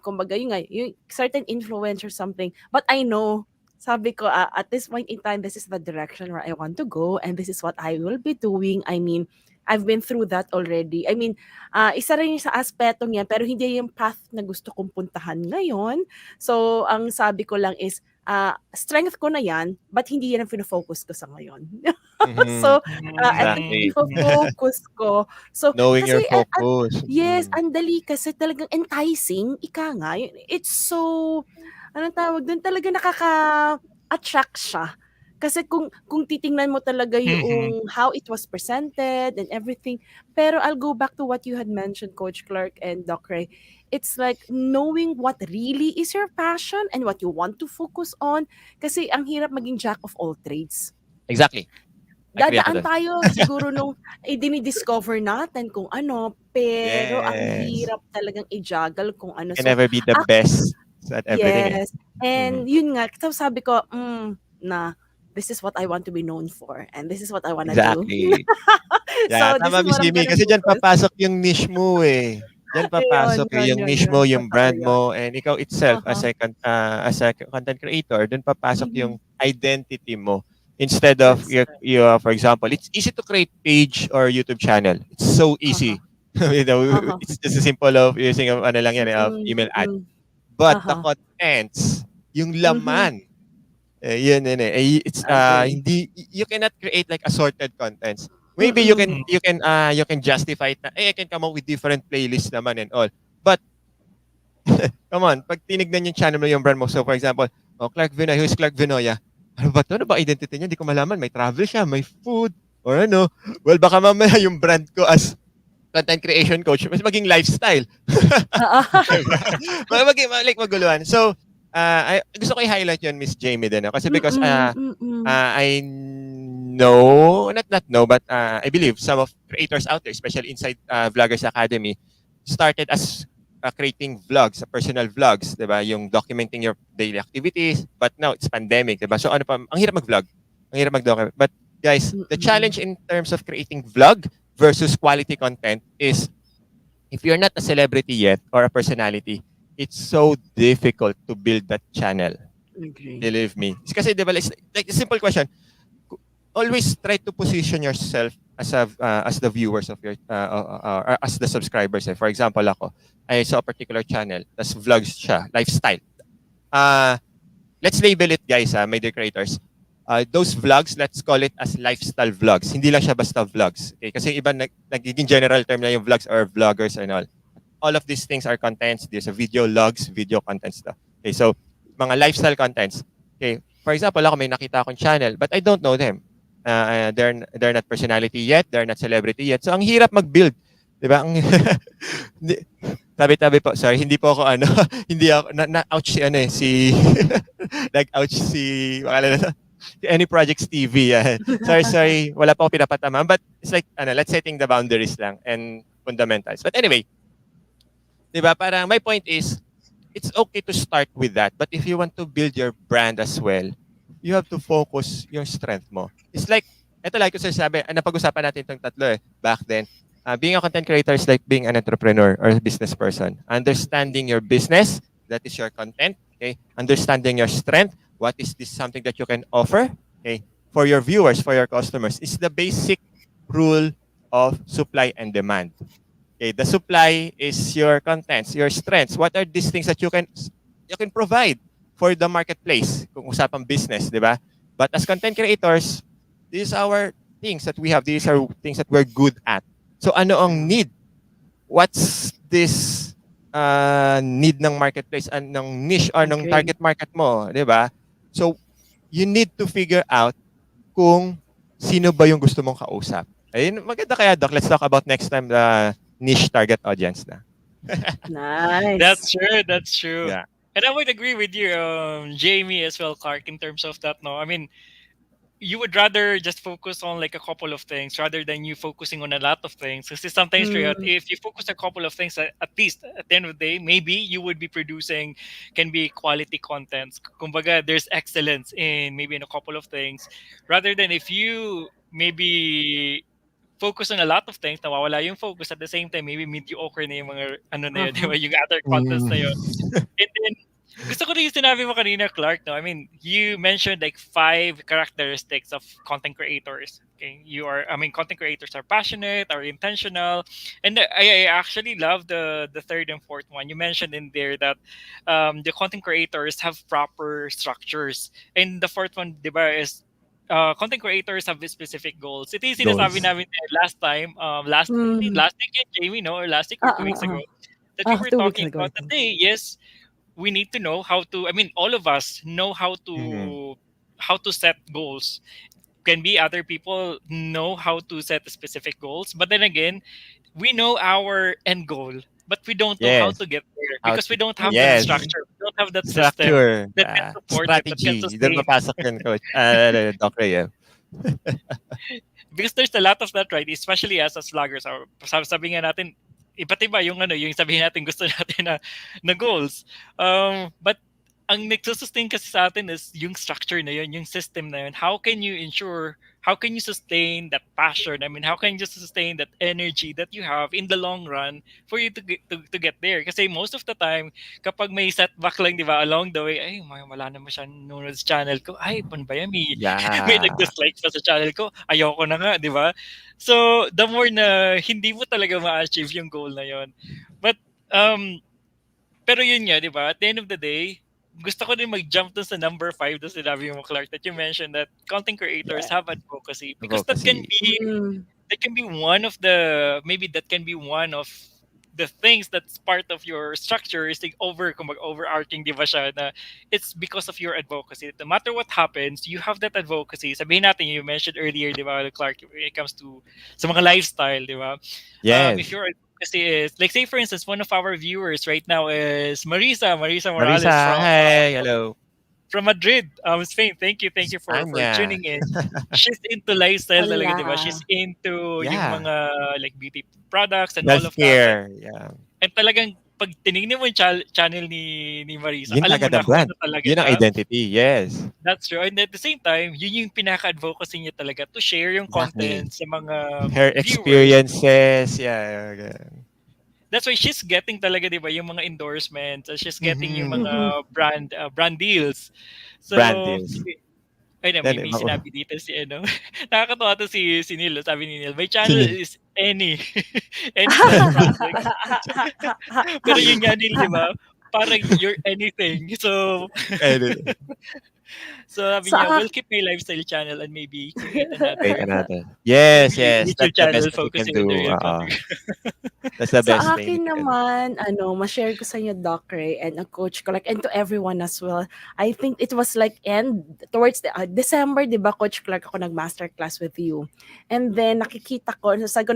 kumbaga yung certain influencer something, but I know sabi ko at this point in time, this is the direction where I want to go and this is what I will be doing. I mean, I've been through that already. I mean, isa rin yung sa aspetong yan pero hindi yung path na gusto kong puntahan ngayon. So, ang sabi ko lang is, strength ko na yan, but hindi yan ang fino-focus ko sa ngayon. Mhm. So, eto yung Exactly. ifo-focus ko. So, Knowing kasi, your focus. yes, Mm. ang dali kasi talagang enticing, ika nga, it's so, anong tawag dun, talaga nakaka-attract siya. Kasi kung titingnan mo talaga Mhm. yung how it was presented and everything, pero I'll go back to what you had mentioned, Coach Clark and Doc Ray. It's like knowing what really is your passion and what you want to focus on. Kasi ang hirap maging jack of all trades. Exactly. Agree ako Dadaan dun. tayo siguro nung dini-discover natin kung ano, pero ang Yes. hirap talagang i-juggle kung You ano. can So, never be the best at everything, eh. yes. And Mhm. yun nga, so sabi ko, na this is what I want to be known for and this is what I wanna do. Exactly. Yeah, So, this tama is Miss what I'm Jamie gonna kasi diyan focus. papasok yung niche mo, eh. Diyan Ayun, papasok, eh, yun, yung yun, niche yun. mo, yung Totoo brand yun. mo, and ikaw itself Uh-huh. as a content creator, dun papasok yung Mhm. identity mo. Instead of That's right. for example, it's easy to create page or YouTube channel. It's so Uh-huh. easy. You know, Uh-huh. it's just a simple of using ano lang yan, of Mm, email ad. mm. But the Uh-huh. contents, yung Mhm. laman, yun, eh. It's Agree. hindi you cannot create like assorted contents. Maybe Mm-mm. you can justify it na, I can come up with different playlists naman and all. But come on, pag tinignan yung channel mo yung brand mo, so for example, Clark Vinoya, who's Clark Vinoya? Ano ba 'to? Ano ba identity niya? Hindi ko malaman. May travel siya, may food, or ano. Well, baka mamaya yung brand ko as content creation coach mas maging lifestyle. Diba? Like maguluhan. So, gusto ko i-highlight yun, Miss Jamie din. Kasi because Mm, mm. I know, not know, but I believe some of creators out there, especially inside Vloggers Academy, started as creating vlogs, personal vlogs, 'di ba? Yung documenting your daily activities, but now it's pandemic, 'di ba? So ano pa, ang hirap mag-vlog. Ang hirap mag-document. But guys, the challenge Mm. in terms of creating vlog versus quality content is if you're not a celebrity yet or a personality, it's so difficult to build that channel. Agree. Believe me. It's kasi, di ba, like a simple question. Always try to position yourself as the viewers of your or as the subscribers. Eh. For example, ako, I saw a particular channel, tas vlogs siya, lifestyle. Uh, let's label it, guys, my dear creators. Those vlogs, let's call it as lifestyle vlogs. Hindi lang siya basta vlogs. Okay? Kasi iba nagiging general term na yung vlogs or vloggers and all of these things are contents. There's a video logs, video contents. Okay, so mga lifestyle contents. Okay, for example, ako may nakita akong channel, but I don't know them. They're not personality yet, they're not celebrity yet. So ang hirap mag-build, 'di ba? Ang tabi-tabi po. Sorry, hindi po ako hindi ako na ouch si ano eh si nag-ouch si bakala na to. Any projects TV. Sorry, sorry. Wala pa ako pinapatama. But it's like, let's setting the boundaries lang and fundamentals. But anyway, di ba, parang my point is, it's okay to start with that. But if you want to build your brand as well, you have to focus your strength mo. It's like, ito like ko sabi, napag-usapan natin itong tatlo back then. Being a content creator is like being an entrepreneur or a business person. Understanding your business, that is your content. Okay. Understanding your strength, what is this something that you can offer? Okay. For your viewers, for your customers, is the basic rule of supply and demand. Okay, the supply is your contents, your strengths. What are these things that you can provide for the marketplace? Kung usapang business, di ba? But as content creators, these are our things that we have. These are things that we're good at. So ano ang Yeah. need? What's this need ng marketplace and ng niche or ng Agree. target market mo, di ba? So you need to figure out kung sino ba yung gusto mong kausap. Ayun, maganda kaya, Doc. Let's talk about next time the niche target audience na. Nice. That's true. That's true. Yeah. And I would agree with you, Jamie, as well, Clark, in terms of that. No, I mean, you would rather just focus on like a couple of things rather than you focusing on a lot of things. Because sometimes, right, Mm, if you focus a couple of things, at least at the end of the day, maybe you would be producing can be quality contents. Kumbaga, there's excellence in maybe in a couple of things, rather than if you maybe focus on a lot of things, nawawala yung focus at the same time, maybe mediocre na yung mga ano na yun, di uh-huh. ba? Yung other contents Mm. na yun. And then, gusto ko rin yung sinabi mo kanina, Clark, no? I mean, you mentioned like 5 characteristics of content creators. Okay, content creators are passionate, are intentional, and I actually love the third and fourth one. You mentioned in there that the content creators have proper structures, and the fourth one, di ba, is content creators have specific goals. Ito yung sinasabi Goals. namin last time, I think Mm. last week yun, Jamie, no? Or last week or 2 weeks ago, that we were 2 weeks talking ago, I about that, think. hey, yes, we need to know how to, I mean, all of us know Mhm. how to set goals. Can be other people know how to set specific goals, but then again, we know our end goal, but we don't know how Yes. to get there How because we to don't have that yes. Exactly. structure, we don't have that system Structure. that can support it, that can Strategy. Doon sustain. papasok yun, Coach. Doc Ray. Because there's a lot of that, right? Especially as vloggers, or sabi nga natin, iba't iba yung yung sabihin natin gusto natin na goals. But ang nagsusustain kasi sa atin is yung structure na yun, yung system na yun. How can you sustain that passion? I mean, how can you sustain that energy that you have in the long run for you to get there? Kasi most of the time, kapag may setback lang, di ba, along the way, ay, wala naman siya nunod sa channel ko. Ay, pan ba yan? May Yeah. nag-dislike pa sa channel ko. Ayoko na nga, di ba? So, the more na hindi mo talaga ma-achieve yung goal na yon. But, pero yun nga, di ba? At the end of the day, gusto ko din mag-jump dun sa number 5 doon sinabi mo, Clark, that you mentioned that content creators Yeah. have advocacy because Advocacy. Mm, that can be one of the maybe that can be one of the things that's part of your structure is the overarching, di ba siya, na it's because of your advocacy. No matter what happens, you have that advocacy. Sabihin natin, you mentioned earlier, di ba, Clark, when it comes to sa mga lifestyle, di ba? If Yes. your advocacy is, like say for instance, one of our viewers right now is Marisa Marisa, Morales hi. Hello. from Madrid, Spain. Thank you for Anya. tuning in. She's into lifestyle talaga, di ba? She's Hala. into yung Yeah. mga like beauty products and all of that. Healthcare. Yeah. And talagang pag tinignan mo yung channel ni Marisa, Yun alam mo agad na ang kung brand. ano talaga Yun ang siya. identity. Yes. That's true. And at the same time, yun yung pinaka-advocacy niya talaga to share yung Exactly. content sa mga Her viewers. experiences. Yeah. Ganun. That's why she's getting talaga, di ba, yung mga endorsements, she's getting yung Mhm. Mhm. mga brand deals. Brand So, deals. ay na, Then, may sinabi dito si ano. Nakakatawa to si Neil. Sabi ni Neil, my channel sino? is any such projects. Pero yun nga Neil, di ba? Parang you're anything. So, Edit. sabi Sa niya, ak we'll keep my lifestyle channel and maybe create Wait, another another. Yes, maybe yes. YouTube That's the best channel that we can focusing on the do. real content. That's the best Sa thing that akin you can do. naman, ma-share ko sa inyo, Doc Ray, and Coach ko, like, and to everyone as well. I think it was like towards the December, di ba, Coach Clark, ako nag-masterclass with you. And then, nakikita ko, sabi ko,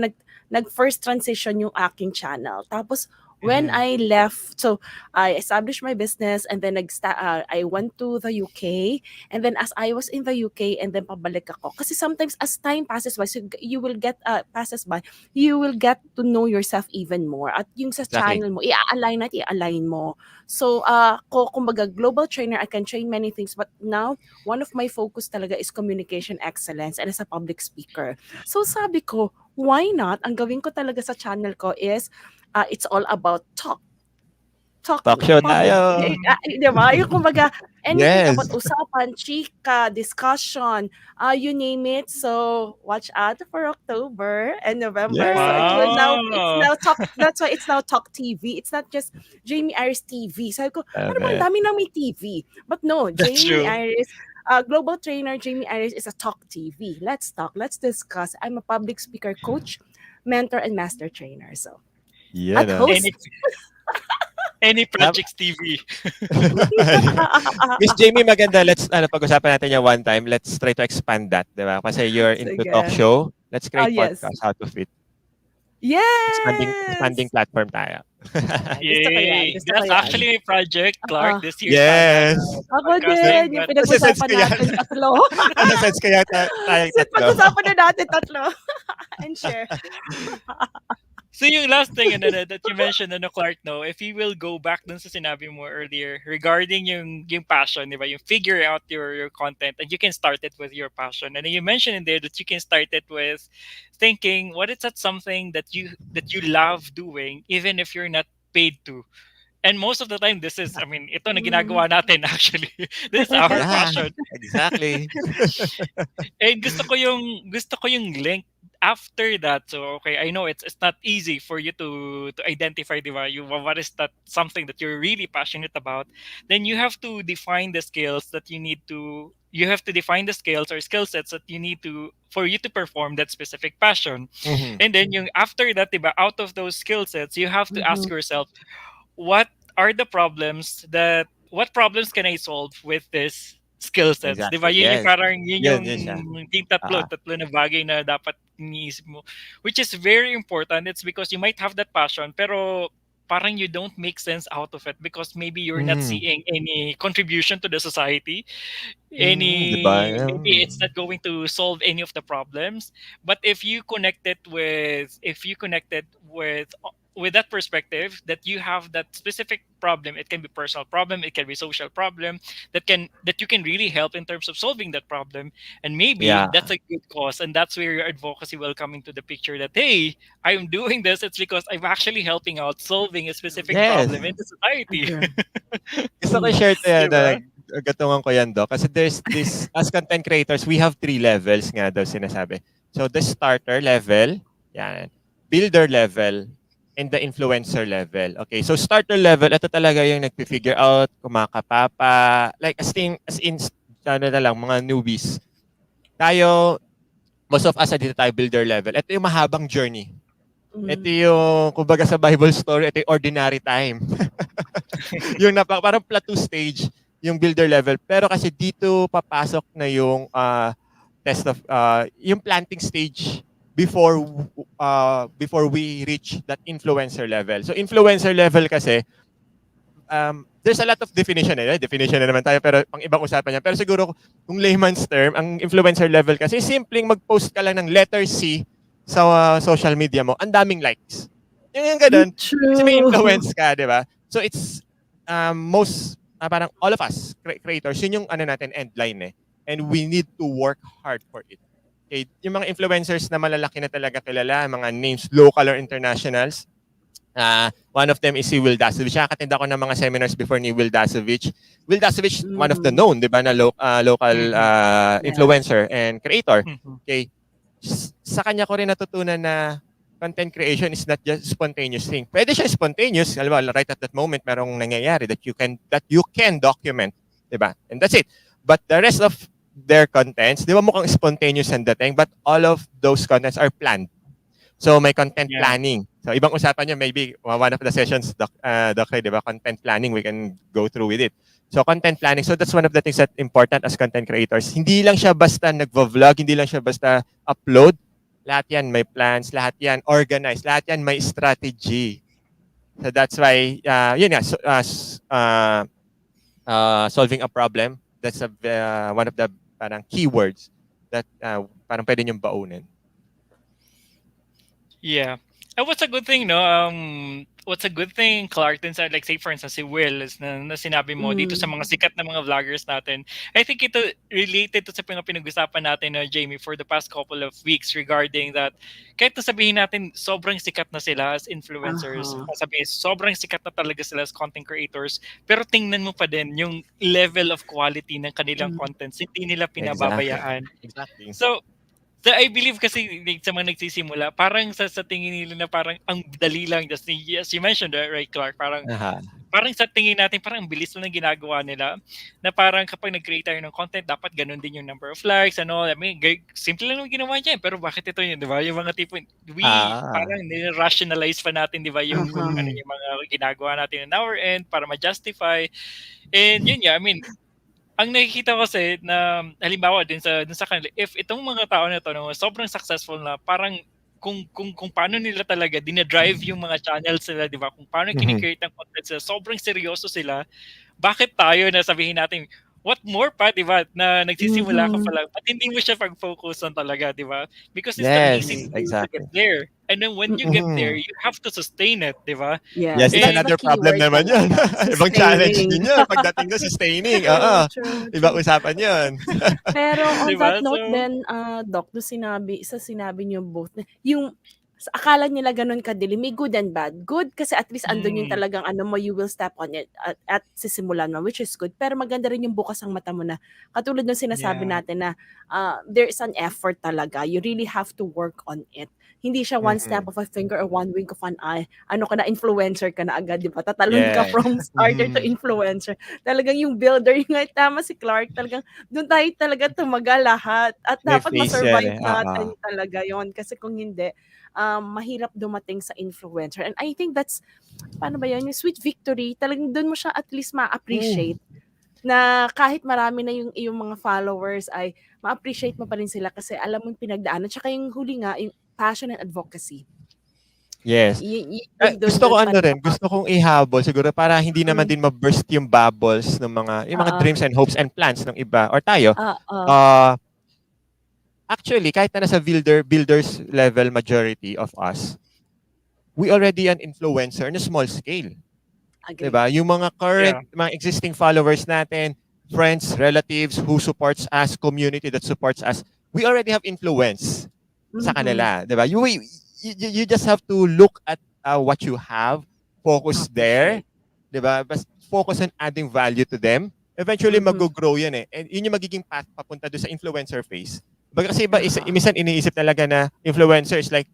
nag-first transition yung aking channel. Tapos, when Mhm. I left, so I established my business and then I went to the UK. And then as I was in the UK and then pabalik ako. Kasi sometimes as time passes by, so you will get, passes by, you will get to know yourself even more. At yung sa Exactly. channel mo, i-align mo. So, kumbaga, global trainer, I can train many things. But now, one of my focus talaga is communication excellence and as a public speaker. So sabi ko, why not? Ang gawin ko talaga sa channel ko is, it's all about talk Talk show public, tayo. 'di ba? Yung kumbaga, anything Yes. about usapan, chika, discussion, you name it. So, watch out for October and November. So, it's Wow. now Talk, that's why it's now Talk TV. It's not just Jamie Iris TV. Sabi ko, ano Love ba, ang it. dami na may TV. But no, That's Jamie true. Iris, global trainer Jamie Iris is a Talk TV. Let's talk, let's discuss. I'm a public speaker coach, mentor, and master trainer. So, Yan, at ah. host. Any any Tama. projects TV. Miss Jamie, maganda. Let's pag-usapan natin yan one time. Let's try to expand that, 'di ba? Kasi you're into talk Sige. show. Let's create Yes. podcast out of it. Expanding Yes! platform tayo. Gusto ko yan, Yay! gusto ko That's yan. actually my project, Oo. Clark, this year sana Yes. Ako podcasting, din, yung but Nasa-sense pinag-usapan ko yan. natin tatlo. Nasa-sense ko yan tayong Kasi tatlo. pag-usapan na natin tatlo. And share. so yung last thing that you mentioned, Clark, no, if you will go back dun sa sinabi mo earlier regarding yung passion, di ba? Yung figure out your content and you can start it with your passion. And then you mentioned in there that you can start it with thinking, what is that something that you love doing even if you're not paid to? And most of the time, this is, I mean, ito na Mm. ginagawa natin actually. This is our Yeah, passion. exactly. And gusto ko yung link after that. So okay, I know it's not easy for you to identify, di ba? What is that something that you're really passionate about? Then you have to define the skills that you have to define the skills or skill sets that you need to for you to perform that specific passion. Mhm. And then yung after that, diba, out of those skill sets, you have to ask Mhm. yourself, what are the problems what problems can I solve with this skill sets? 'Di ba? Exactly. Yun yung Yes. parang yun yung Yun siya. yung tatlo, Oo. tatlo na bagay na dapat iniisip mo. Which is very important. It's because you might have that passion pero parang you don't make sense out of it because maybe you're not Mhm. seeing any contribution to the society, 'Di ba? maybe it's not going to solve any of the problems. But if you connect it with that perspective that you have that specific problem, it can be personal problem, it can be social problem that you can really help in terms of solving that problem. And maybe Yeah. that's a good cause, and that's where your advocacy will come into the picture, that hey, I'm doing this, it's because I'm actually helping out solving a specific Yes. problem in the society. Agree. Gusto ko Mm. i-share to yan na Diba? nagatungan ko yan do. Kasi there's this, as content creators, we have 3 levels nga daw sinasabi. So the starter level, yan, builder level, and the influencer level. Okay, so starter level, ito talaga yung nagpi-figure out, kumakapapa, like as in, ano na lang, mga newbies. Tayo, most of us dito tayo builder level. Ito yung mahabang journey. Ito Mm. yung, kumbaga sa Bible story, ito yung ordinary time. yung parang plateau stage, yung builder level. Pero kasi dito papasok na yung test of, yung planting stage before we reach that influencer level. So influencer level kasi, there's a lot of definition definition na naman tayo pero pang ibang usapan yan. Pero siguro kung layman's term, ang influencer level kasi simpleng mag-post ka lang ng letter C sa social media mo, ang daming likes. Yung ganun. Kasi may True. influence ka, di ba? So it's most parang all of us creators, yun yung ano natin end line eh. And we need to work hard for it. Okay, yung mga influencers na malalaki na talaga kilala, mga names local or internationals. One of them is si Will Dasovich. Nakatenda ako ng mga seminars before ni Will Dasovich. Will Dasovich, one of the Mm. known, di ba, na local Mhm. Yes. influencer and creator. Mhm. Okay. Sa kanya ko rin natutunan na content creation is not just spontaneous thing. Pwede siya spontaneous, alam mo, right at that moment merong nangyayari that you can document, 'di ba? And that's it. But the rest of their contents, 'di ba mukhang spontaneous ang dating, but all of those contents are planned. So may content Yeah. planning. So ibang usapan niyo maybe one of the sessions Doc Ray, 'di ba? Content planning, we can go through with it. So content planning. So that's one of the things that important as content creators. Hindi lang siya basta nagvo-vlog, hindi lang siya basta upload. Lahat 'yan may plans, lahat 'yan organized, lahat 'yan may strategy. So that's why, yun nga, solving a problem, that's one of the parang keywords that parang pwede niyong baunin. Yeah. And what's a good thing, no? What's a good thing, Clark, dun sa, like, say, for instance, si Will, na sinabi mo, dito sa Mm. mga sikat na mga vloggers natin, I think ito related to sa pinag-usapan natin na Jamie for the past couple of weeks regarding that, kahit na sabihin natin sobrang sikat na sila as influencers, Uh-huh. sabihin sobrang sikat na talaga sila as content creators, pero tingnan mo pa din yung level of quality ng kanilang Mm. contents, hindi nila Exactly. pinababayaan. Exactly. So I believe kasi like, sa mga nagsisimula, parang sa tingin nila na parang ang dali lang, just as you mentioned, right, Clark, parang Aha. parang sa tingin natin parang ang bilis lang ng ginagawa nila, na parang kapag nag-create tayo ng content dapat ganun din yung number of likes, ano, I mean, simple lang yung ginawa niya, pero bakit ito yun, di ba? Yung mga tipo, we Ah. parang nire-rationalize pa natin, di ba, yung ano, Uh-huh. Mhm. yung mga ginagawa natin on our end para ma-justify. And yun nga, I mean, ang nakikita ko kasi na halimbawa din sa kanila, if itong mga tao na 'to 'no, sobrang successful na, parang kung paano nila talaga dina-drive yung mga channels nila, 'di ba? Kung paano Mhm. kini-create ang content sila, sobrang seryoso sila. Bakit tayo na sabihin natin, what more pa, 'di ba, na nagsisimula ka pa Mhm. lang, ba't hindi mo siya pag-focusan talaga, 'di ba? Because it's not easy Yes, to get exactly. there. And then when you get there, Mhm. you have to sustain it, 'di ba? Yes, Yes, it's that's And the another problem keyword naman yun. talaga, Ibang challenge sustaining. din yun pagdating sa sustaining, True, oo. true, Ibang true. usapan yun. Pero 'di on that ba? note So then, Doc, nung sinabi niyo both na yung akala nila gano'n kadili, may good and bad. Good kasi at least andun yung mm, talagang ano mo, you will step on it at sisimulan mo, which is good. Pero maganda rin yung bukas ang mata mo na katulad ng sinasabi yeah, natin na, there is an effort talaga. You really have to work on it. Hindi siya one snap Mhm. of a finger or one wink of an eye. Ano ka na, influencer ka na agad, 'di ba? Tatalon ka Yes. from starter to Mhm. influencer. Talagang yung builder, yung nga tama si Clark, talagang do'n tayo talaga tumagal lahat at May dapat face yan ma-survive eh, oo. natin talaga yon kasi kung hindi, mahirap dumating sa influencer and I think that's paano ba 'yun, yung sweet victory talagang do'n mo siya at least Mm. ma-appreciate na kahit marami na yung iyong mga followers ay ma-appreciate mo pa rin sila kasi alam mong pinagdaanan tsaka yung huli nga yung passion and advocacy. Yes. Yun dun Gusto ko dun pa ano rin rin, gusto kong ihabol siguro para hindi naman mm, din ma-burst yung mga oo, dreams and hopes and plans ng iba or tayo. oo, Ah, Actually, kahit na nasa builders level majority of us, we already an influencer in a small scale. 'Di agree. ba? Yung yeah, mga existing followers natin, friends, relatives who supports us, community that supports us, we already have influence sa Mhm, kanila, 'di ba? You just have to look at what you have, focus there, appreciate. 'di ba? Bas focus on adding value to them. Eventually Mhm, mag-grow 'yan eh. And yun yung magiging path papunta doon sa influencer phase. Baga kasi uh-huh. minsan iniisip talaga na influencers like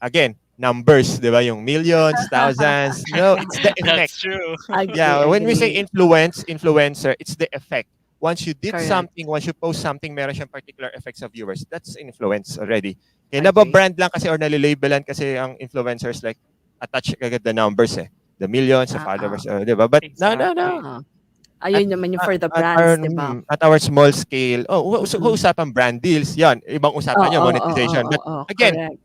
again, numbers, 'di ba? Yung millions, thousands. No, it's the effect. that's true. Agree, Yeah, when we say agree. influencer, it's the effect. Once you did Correct. something, once you post something, meron siyang particular effect sa viewers. That's influence already. Kaya Agree. nababrand lang kasi or nalilabelan kasi ang influencers like attach agad the numbers eh. The millions, the Oo. followers, di ba? But no, no, no. Exactly. Oo. At, Ayun naman yung uh, for the at our brands, 'di ba? at our small scale, Mm. usapang brand deals, yan. Ibang usapan yun, Oo, oo, monetization. But oo, again, correct.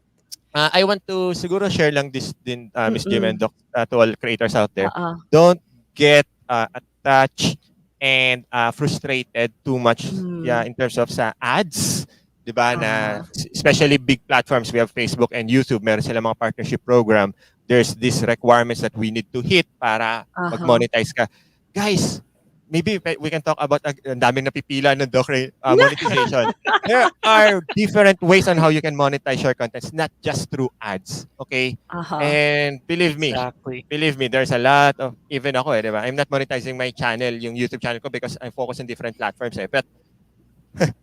I want to siguro share lang this din, Miss Jim and Mm. Doc, to all creators out there. Oo. Don't get attached and frustrated too much yeah, Hmm. in terms of sa ads. 'Di ba na Uh-huh. especially big platforms, we have Facebook and YouTube, meron sila mga partnership program. There's these requirements that we need to hit para Uh-huh. mag-monetize ka. Guys, maybe we can talk about ang daming napipila ng Doc Ray, monetization. There are different ways on how you can monetize your contents, not just through ads. Okay? Uh-huh. And Exactly. believe me, there's a lot of, even ako eh, di ba? I'm not monetizing my channel, yung YouTube channel ko because I'm focused on different platforms eh. But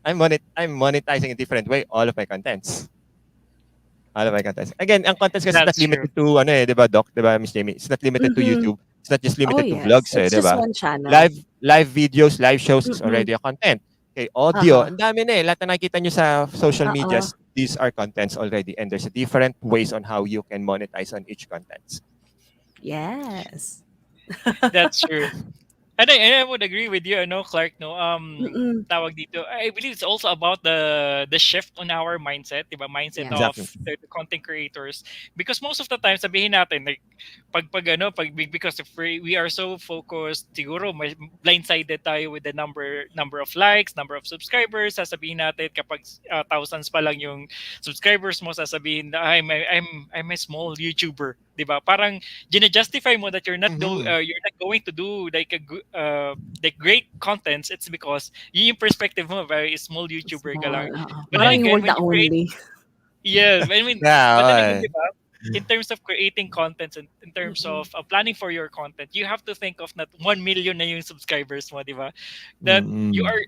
I'm monetizing in different way all of my contents. All of my contents. Again, ang contents kasi is not That's true. limited to, ano eh, di ba, Doc? Di ba, Miss Jamie? It's not limited to Mhm. YouTube. It's not just Oh, limited to yes. vlogs eh, It's di just ba? one channel. Live videos, live shows is Mm. already a content. Okay, audio, Uh-huh. ang dami na eh. Lahat na nakikita nyo sa social Oo. medias, these are contents already. And there's a different ways on how you can monetize on each contents. Yes. That's true. And I would agree with you, no, Clark, no. Mm-mm. Tawag dito. I believe it's also about the shift on our mindset, diba? Mindset of Exactly. Yes. the content creators. Because most of the time, sabihin natin, like, because if we are so focused, siguro, may blindsided tayo with the number of likes, number of subscribers. Sasabihin natin, kapag thousands pa lang yung subscribers mo, sasabihin na, I'm a small YouTuber, diba? Parang, justify mo that Mm-hmm. you're not going to do like like great contents. It's because yung perspective mo, very small YouTuber ka Small, lang. oo. But then Parang you again, were when the you create, only. yeah, I mean, but then again, Yeah. di ba, in terms of creating contents and in terms Mm-mm. of planning for your content, you have to think of not 1 million na yung subscribers mo, di ba? That you Mm-mm. are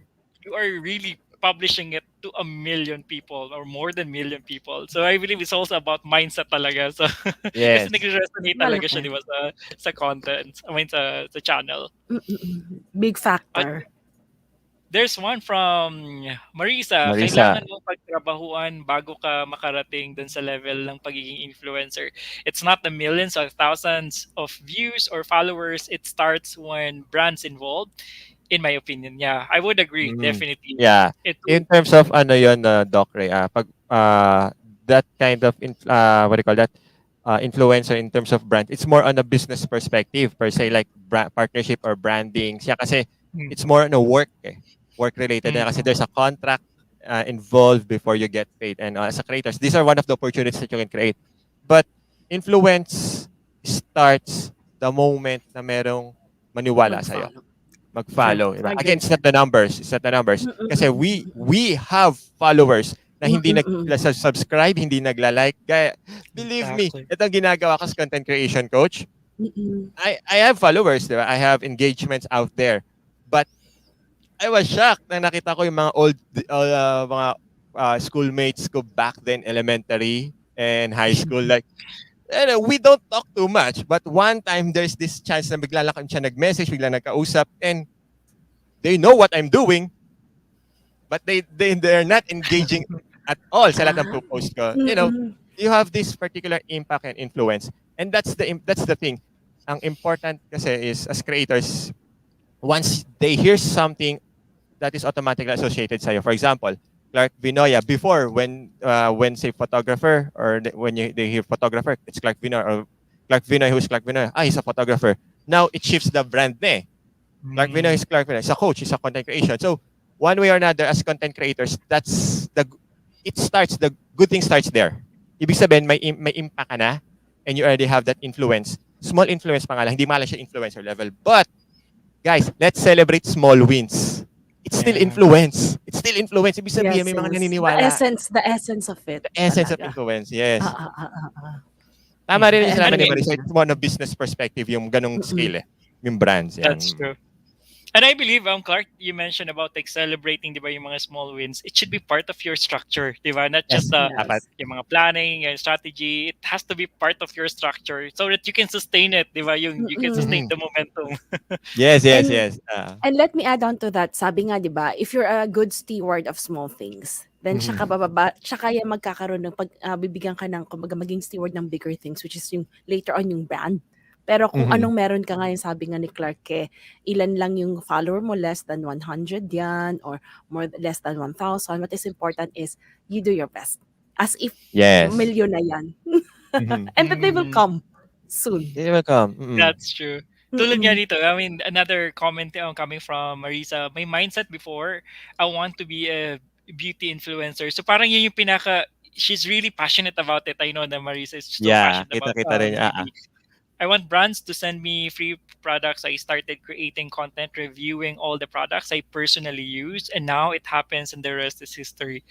you are really publishing it to 1 million people or more than million people. So I believe it's also about mindset talaga. So kasi Yes. nagre-resonate talaga siya, Malaki. di ba, sa content. I mean, sa channel. Mm-mm. Big At factor. there's one from Marisa, Marisa. kailangan mong pagtrabahuan bago ka makarating dun sa level ng pagiging influencer. It's not the millions or thousands of views or followers. It starts when brands involved, in my opinion. Yeah, I would agree, Mm. definitely. Yeah. It In terms of ano yon Doc Ray, pag that kind of what do you call that? Influencer in terms of brand, it's more on a business perspective per se, like partnership or branding. Siya kasi mm, it's more on a work work related na kasi mm, there's a contract involved before you get paid. And as a creators, these are one of the opportunities that you can create. But influence starts the moment na merong maniwala sa'yo, Mag-follow. True. mag-follow, di ba? Again, Agree. it's not the numbers, it's not the numbers. Kasi Mm-mm. we have followers na hindi Mm-mm. nag-subscribe, hindi nagla-like. Kaya, believe me, exactly. itong ginagawa ko sa content creation coach, Mm-mm. I have followers, di ba? I have engagements out there. But I was shocked na nakita ko yung mga old, mga schoolmates ko back then, elementary and high school. Like, we don't talk too much. But one time, there's this chance na bigla lang siya nag-message, bigla nagkausap, and they know what I'm doing, but they're not engaging at all sa lahat ng Ah. post ko. Mm-mm. You have this particular impact and influence. And that's the thing. Ang important kasi is as creators, once they hear something that is automatically associated sa'yo. For example, Clark Vinoya, before when say photographer or they hear photographer, it's Clark Vinoya or Clark Vinoy, who's Clark Vinoy? Ah, he's a photographer. Now it shifts the brand na eh. Clark Vinoy Mm, is Clark Vinoy. He's a coach, he's a content creation. So one way or another, as content creators, the good thing starts there. Ibig sabihin, may impact ka na and you already have that influence. Small influence pa nga lang, hindi man lang siya influencer level. But, guys, let's celebrate small wins. It's still yeah, influence. It's still influence. Ibig sabihin, Yes, may mga yes. naniniwala. The essence of it The essence of talaga. influence, yes. Ah, ah, ah, ah, ah. Tama rin I yung and sinabi ni agree again, with Marisa. you. It's more on a business perspective yung ganong Mm-mm. scale eh. Yung brands, yan. that's true. And I believe, Clark, you mentioned about like celebrating, di ba, yung mga small wins. It should be part of your structure, di ba? Not just Yes, the dapat. Yes. yung mga planning and strategy. It has to be part of your structure so that you can sustain it, di ba? You can Mm-mm. sustain Mhm. the momentum. Yes, yes, And yes. And let me add on to that, sabi nga 'di ba, if you're a good steward of small things, then Mhm. tsaka yan magkakaroon ng bibigyan ka ng kumbaga maging steward ng bigger things which is yung later on yung brand. Pero kung Mhm. anong meron ka ngayon, sabi nga ni Clark ilan lang yung follower mo, less than 100 yan or less than 1,000. What is important is you do your best. As if Yes. million na yan. Mhm. And that they will Mm, come soon. You're welcome. Mm. that's true. Tulad nga Mm-mm. dito, I mean, another comment coming from Marisa, my mindset before, I want to be a beauty influencer. So parang yun yung she's really passionate about it. I know that Marisa is so Yeah, passionate about kita-kita rin. beauty. I want brands to send me free products. I started creating content, reviewing all the products I personally use, and now it happens, and the rest is history.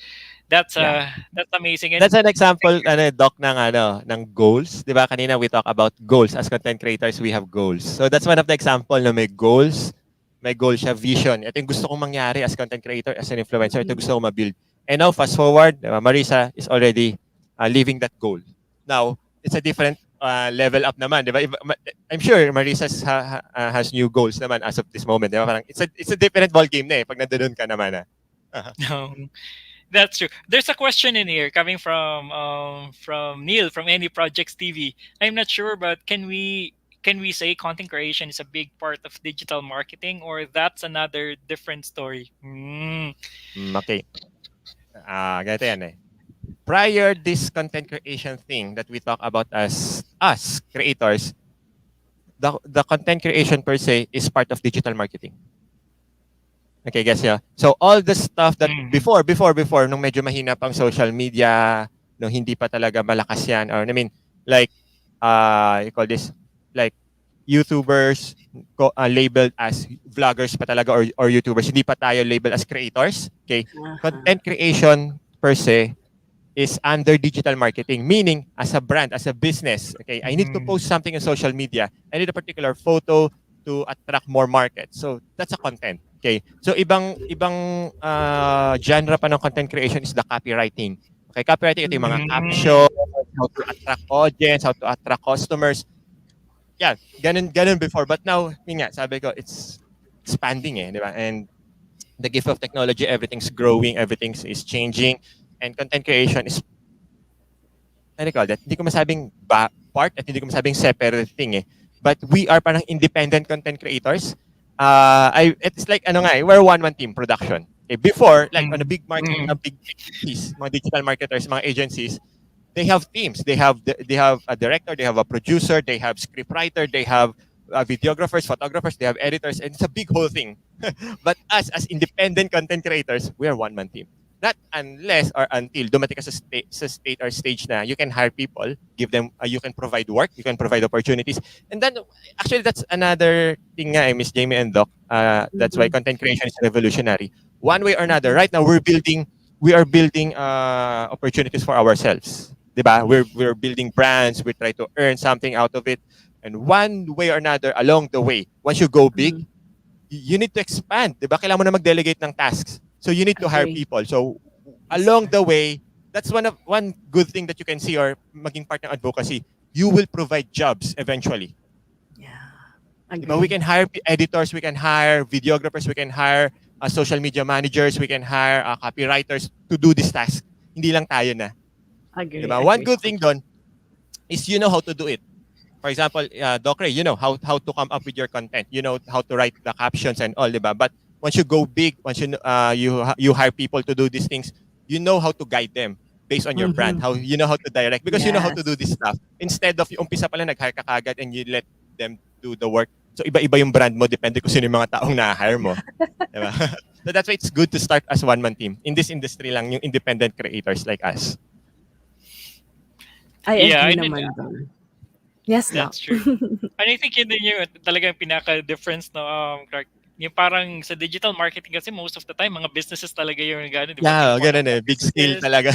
Yeah. That's amazing. And That's an example doc ng goals, 'di ba? Kanina we talk about goals as content creators, we have goals. So that's one of the example na may goals, may goal siya, vision. Ito yung gusto kong mangyari as content creator, as an influencer, ito Mm-mm. gusto kong ma-build. And now fast forward, 'di ba, Marisa is already living that goal. Now, it's a different level up naman, 'di ba? I'm sure Marisa has new goals naman as of this moment, 'di ba? Parang it's a different ball game na eh pag nandoon ka naman. um, that's true. There's a question in here coming from Neil from Any Projects TV. I'm not sure, but can we say content creation is a big part of digital marketing, or that's another different story? Okay. Ganito yan eh. Prior this content creation thing that we talk about as us creators, the content creation per se is part of digital marketing. Okay, guess yeah. So all the stuff that Mhm. before nung medyo mahina pang social media, nung hindi pa talaga malakas yan, or I mean like you call this like YouTubers labeled as vloggers pa talaga, or YouTubers, hindi pa tayo labeled as creators. Okay, Uh-huh. content creation per se is under digital marketing, meaning as a brand, as a business, okay, I need to Mhm. post something in social media. I need a particular photo to attract more market. So that's a content. Okay. So ibang genre pa ng content creation is the copywriting. Okay, copywriting ito yung mga Mhm. caption, Mm. how to attract audience, how to attract customers. Yeah, ganun before. But now, yun nga, sabi ko, it's expanding eh, di ba? And the gift of technology, everything's growing, everything's is changing, and content creation is ano call that? Hindi ko masabing part at hindi ko masabing separate thing eh. But we are parang independent content creators. It's like ano nga eh, we're one-man team production. Okay, before, like on a Mm. big market, Mm. big agencies, mga digital marketers, mga agencies, they have teams. They have a director, they have a producer, they have script writer, they have videographers, photographers, they have editors, and it's a big whole thing. But us as independent content creators, we are one-man team. Not unless or until dumating ka sa state or stage na you can hire people, give them, you can provide work, you can provide opportunities. And then, actually, that's another thing nga, Miss Jamie and Doc. That's why Mhm. content creation is revolutionary. One way or another, Mhm. right now, we are building opportunities for ourselves. Diba? We're building brands, we try to earn something out of it. And one way or another, along the way, once you go big, Mhm. you need to expand, 'di ba? Kailangan mo na mag-delegate ng tasks. So you need to hire Agree. people. So That's along true. the way, that's one good thing that you can see or maging part ng advocacy. You will provide jobs eventually. Yeah. 'Di ba? We Agree. can hire editors, we can hire videographers, we can hire social media managers, we can hire copywriters to do this task. Hindi lang tayo na, 'di Agree. ba? One Agree good so thing much. doon is you know how to do it. For example, Doc Ray, you know how to come up with your content. You know how to write the captions and all, diba? But once you go big, once you hire people to do these things, you know how to guide them based on your brand. Mhm. How you know how to direct because you know how to do Yes. this stuff. Instead of yung umpisa pa lang nag-hire ka kagad and you let them do the work. So iba-iba yung brand mo depende kung sino yung mga taong na-hire mo, diba? So that's why it's good to start as one man team. In this industry lang yung independent creators like us. I Yeah, agree and then naman dun. Yes, Doc. that's true. And I think yun din yung talagang pinaka-difference no, Clark. Yung parang sa digital marketing kasi most of the time, mga businesses talaga yung gano'n, di ba? Yeah, Tipo, ganun eh. mga Big scale businesses, talaga.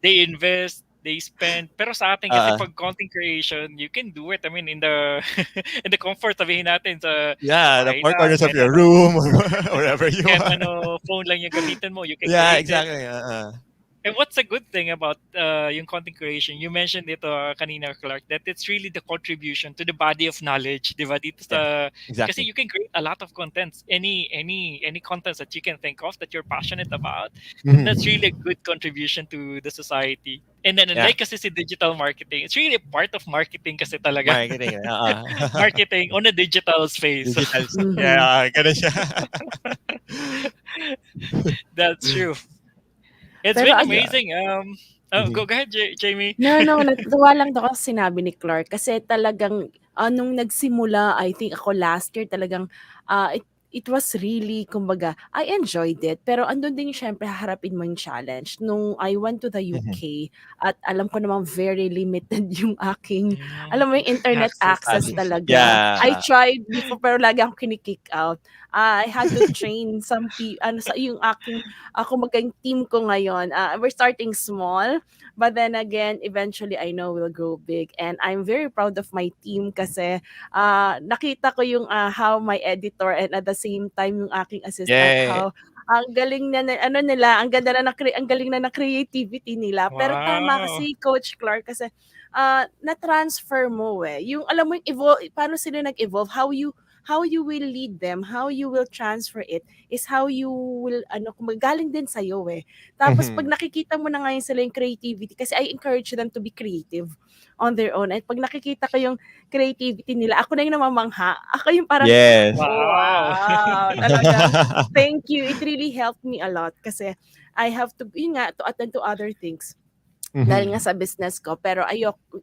they invest, they spend. Pero sa atin kasi uh, pag content creation, you can do it. I mean, in the in the comfort, sabihin natin sa Yeah, the bahay four lang, corners of kahit your room or wherever you kahit are. phone lang yung gamitin mo, you can Yeah, create it. exactly. And what's a good thing about yung content creation? You mentioned ito kanina, Clark, that it's really the contribution to the body of knowledge, di ba? Dito Yeah, sa, kasi exactly. you can create a lot of contents, any contents that you can think of that you're passionate about. And that's Mhm. really a good contribution to the society. And then Yeah, unlike kasi si digital marketing, it's really part of marketing kasi talaga. marketing. Marketing on a digital space. Digital. Mhm. Yeah, ganun siya. That's true. It's Pero been Yeah. amazing. Mhm. Go ahead, Jamie. no, no, natutuwa lang ako sa sinabi ni Clark kasi talagang nung nagsimula, I think ako last year talagang it was really, kumbaga, I enjoyed it. Pero andun din syempre haharapin mo yung challenge. Nung I went to the Mhm. UK at alam ko namang very limited yung aking, Mm, alam mo yung internet access Access. talaga. I Yeah. tried before pero lagi akong kinikick out. I had to train some ano, sa yung aking, kumbaga yung team ko ngayon. We're starting small. But then again, eventually I know we'll grow big. And I'm very proud of my team kasi nakita ko yung how my editor and at the same time yung aking assistant, Yeah. how ang galing ano nila, ang ganda na ang galing na ng creativity nila. Pero tama wow. kasi Coach Clark kasi na-transfer mo eh. Yung alam mo yung paano sila nag-evolve, how you will lead them, how you will transfer it, is how you will, galing din sa'yo eh. Tapos pag Mhm. nakikita mo na ngayon sila yung creativity, kasi I encourage them to be creative on their own. At pag nakikita ko yung creativity nila, ako na yung namamangha. Ako yung parang, Yes. Wow. wow, talagang thank you. It really helped me a lot kasi I have to, yun nga, to attend to other things dahil nga Mhm. sa business ko. Pero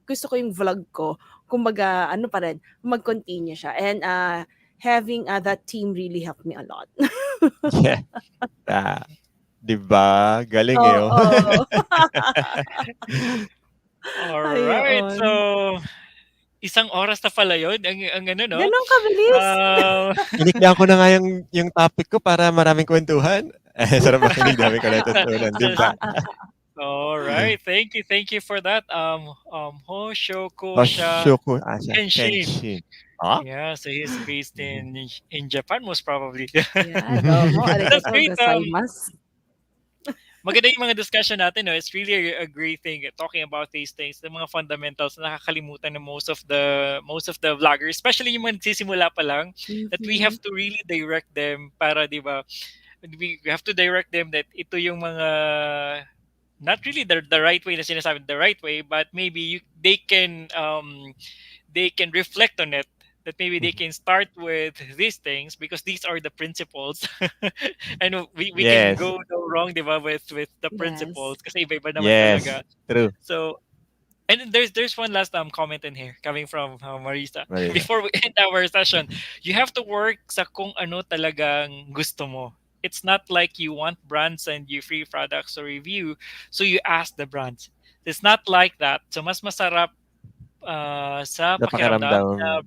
gusto ko yung vlog ko, kumbaga, ano pa rin, mag-continue siya. And having that team really helped me a lot. Yeah. Ah, 'di ba? Galing, eh, oh. Oo. All right. So, Ayun. isang oras na pala yun. Ang ano, no? Ganun kabilis. Uh, Iniklian ko na nga yung topic ko para maraming kwentuhan. Sarap makinig, dami ko natutunan, 'di ba? all right. Thank you for that. Hoshoku Sha Hoshoku Asa Kenshin. Kenshin. Ah? Yeah, so he's based Mhm. in Japan most probably. Yeah, domo, That's arigato great. gozaimasu. Maganda yung mga discussion natin, no? It's really a great thing talking about these things, the mga fundamentals na nakakalimutan ng most of the vloggers, especially yung mga nagsisimula pa lang, that we have Mhm. to really direct them para, 'di ba? We have to direct them that ito yung mga not really the right way na sinasabi the right way, but maybe they can reflect on it, that maybe they Mhm. can start with these things because these are the principles. And we can Yes. go no wrong, di ba, with the Yes. principles kasi iba-iba naman Yes. talaga. True. So, and then there's one last comment in here coming from Marisa. Marisa. Before we end our session, you have to work sa kung ano talagang gusto mo. It's not like you want brands and you free products or review, so you ask the brands. It's not like that. So mas masarap sa Sa pakiramdam pakiramdam. na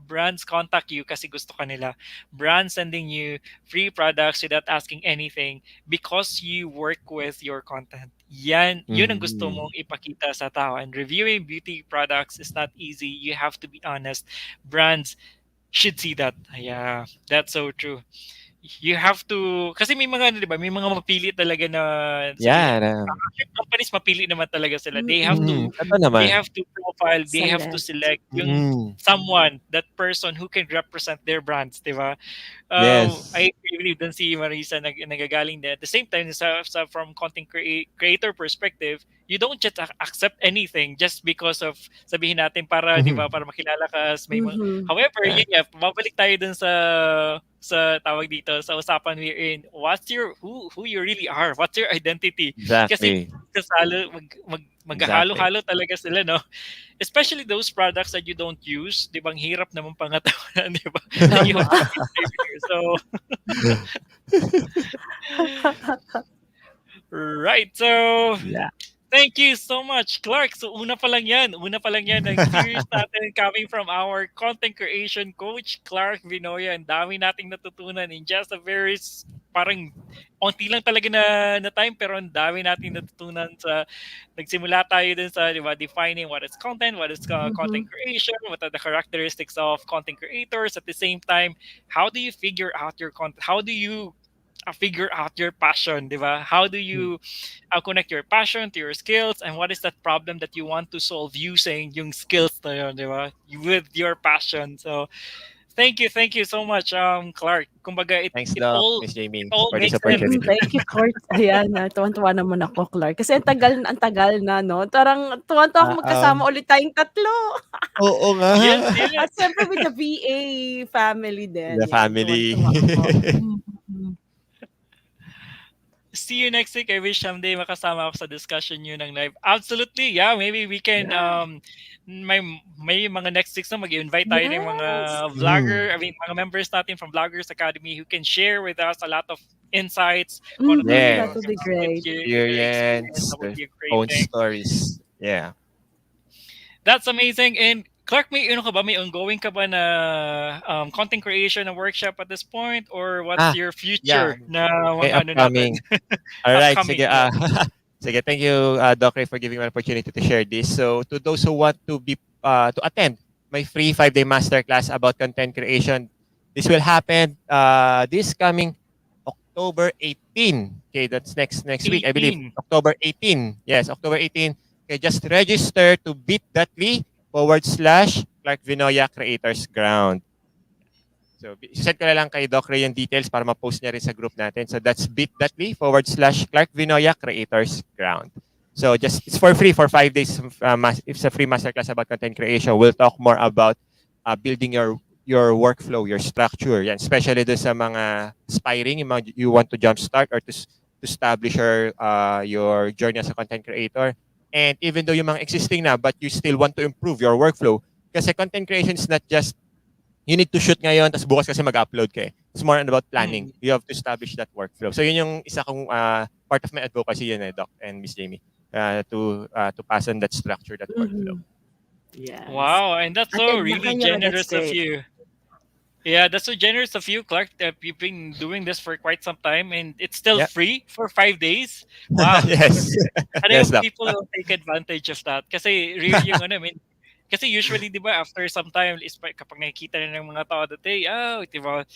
brands contact you kasi gusto ka nila. Brands sending you free products without asking anything because you work with your content. Yun ang gusto Mhm. mong ipakita sa tao. And reviewing beauty products is not easy. You have to be honest. Brands should see that. Yeah, that's so true. You have to, kasi may mga ano, 'di ba, may mga mapili talaga na sabihin, Yan, actually companies mapili naman talaga sila. They have to Mm. totoo they naman. have to profile, they have to Select. select yung Mm. someone, that person who can represent their brands, 'di ba? Yes. I believe dun si Marisa nagagaling din. At the same time, sa from content creator perspective, you don't just accept anything just because of sabihin natin para, 'di ba, Mhm. para makilala ka as may mga, Mhm. however, Yeah, yun nga, babalik tayo dun sa tawag dito sa usapan we're in. What's your who you really are? What's your identity? Kasi exactly. kasalo Exactly. maghahalo-halo talaga sila, no? Especially those products that you don't use, 'di ba? Ang hirap naman pangatawanan, 'di ba? And you Tama. have to be there. So, right. So, Yeah. thank you so much, Clark. So, una pa lang yan. Una pa lang yan ng series natin coming from our content creation coach, Clark Vinoya. Ang dami nating natutunan in just a parang onti lang talaga na time, pero ang dami nating natutunan sa nagsimula tayo dun sa, di ba, defining what is content, what is content Mhm. creation, what are the characteristics of content creators. At the same time, how do you figure out your content? How do you figure out your passion, di ba? How do you connect your passion to your skills, and what is that problem that you want to solve using yung skills na yun, di ba? With your passion. So, thank you so much, Clark. Kumbaga, Thanks, it Doc, all Miss it Jamie, all for this makes sense. Mm, opportunity. thank you, Court. Ayan, tuwang-tuwa naman ako, Clark. Kasi ang tagal na, no? Parang tuwang-tuwa ako Oo. magkasama ulit tayong tatlo. Oo nga. Yes, yes. At siyempre with the VA family din. The Yan, family. tuwang-tuwa ako. Mhm. See you next week. I wish someday makasama ako sa discussion nyo ng live. Absolutely, yeah. Maybe we can, Yeah. may mga next weeks na mag-invite tayo ng mga Yes. vlogger, I mean, mga members natin from Vloggers Academy who can share with us a lot of insights kung ano talaga That yung Yes. would be great. their experience. Experience, That would their be a great own thing. stories. Yeah. That's amazing. And Clark, may ano ka ba? May ongoing ka ba na content creation na workshop at this point? Or what's Ah, your yeah. future na May mga ano natin? upcoming. All right. Upcoming, Sige. yeah. Sige. Thank you, Doc Ray, for giving me an opportunity to share this. So, to those who want to attend my free 5-day masterclass about content creation, this will happen this coming October 18. Okay, that's next week, I believe. 18. October 18. Yes, October 18. Okay, just register to bit.ly/Clark Vinoya Creators Ground. So, send ko na lang kay Doc Ray yung details para ma-post niya rin sa group natin. So, that's bit.ly/Clark Vinoya Creators Ground. So, just, it's for free for 5 days. It's a free masterclass about content creation. We'll talk more about building your workflow, your structure. Yan, especially do sa mga aspiring, yung mga you want to jumpstart or to establish your journey as a content creator. And even though yung mga existing na, but you still want to improve your workflow. Kasi content creation is not just you need to shoot ngayon, tapos bukas kasi mag-upload ka eh. It's more about planning. Mm. You have to establish that workflow. So yun yung isa kong part of my advocacy yun Doc and Miss Jamie. To pass on that structure, that workflow. Mhm. Yes. Wow, and that's so Attend na really kayo, that's generous of great. you. Yeah, that's so generous of you, Clark. That you've been doing this for quite some time, and it's still Yeah. free for 5 days. Wow. Yes. And I Yes, hope Doc. people will take advantage of that. Kasi real yung ano, I mean, kasi usually, di ba, after some time, kapag nakikita na ng mga tao dati, di ba,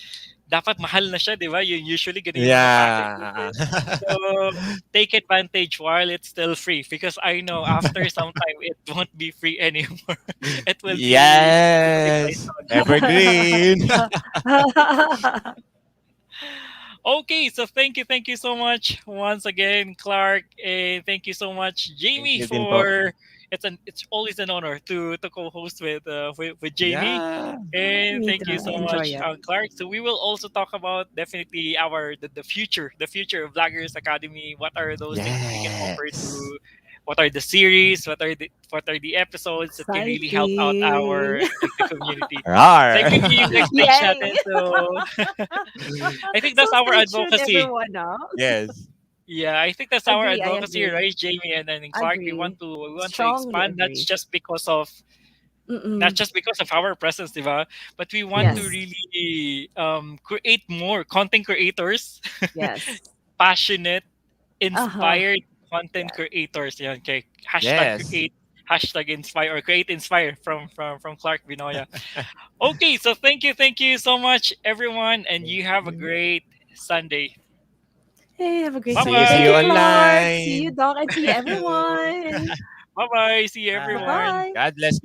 dapat mahal na siya, di ba? Usually, ganun yung mga Yeah. attitude. So, take advantage while it's still free. Because I know after some time, it won't be free anymore. It will be Yes. Evergreen. Okay, so thank you so much once again, Clark, and thank you so much, Thank Jamie, you din po. for it's always an honor to co-host with Jamie, Yeah. and Me thank too. you I so enjoy much, it. Clark. So we will also talk about definitely the future of Vloggers Academy. What are those things that we can offer Yes. to? What are the series? What are the episodes that can really help out Exciting. the community? So I Rar. think yung next stage Yay! natin. So I think So that's our stay tuned, advocacy. everyone. No? Yes. Yeah, I think that's our Agree. I advocacy, agree. right, Jamie and then Clark? Agree. We want to Strongly expand agree. not Mm-mm. just because of our presence, diba? But we want to Mm. Yes. really create more content creators, Yes. passionate, Uh-huh. inspired content Yes. creators. Yan, okay. Yes. Create, #inspire or create inspire from Clark Vinoya. Okay, so thank you so much, everyone, and Thank you have a you. great Sunday. Hey, have a great Bye Sunday. See Thank you you, bye. Clark. See you, online. Doc, and see you, Thank you. everyone. Bye bye. See you, Bye. everyone. Bye-bye. God bless, guys.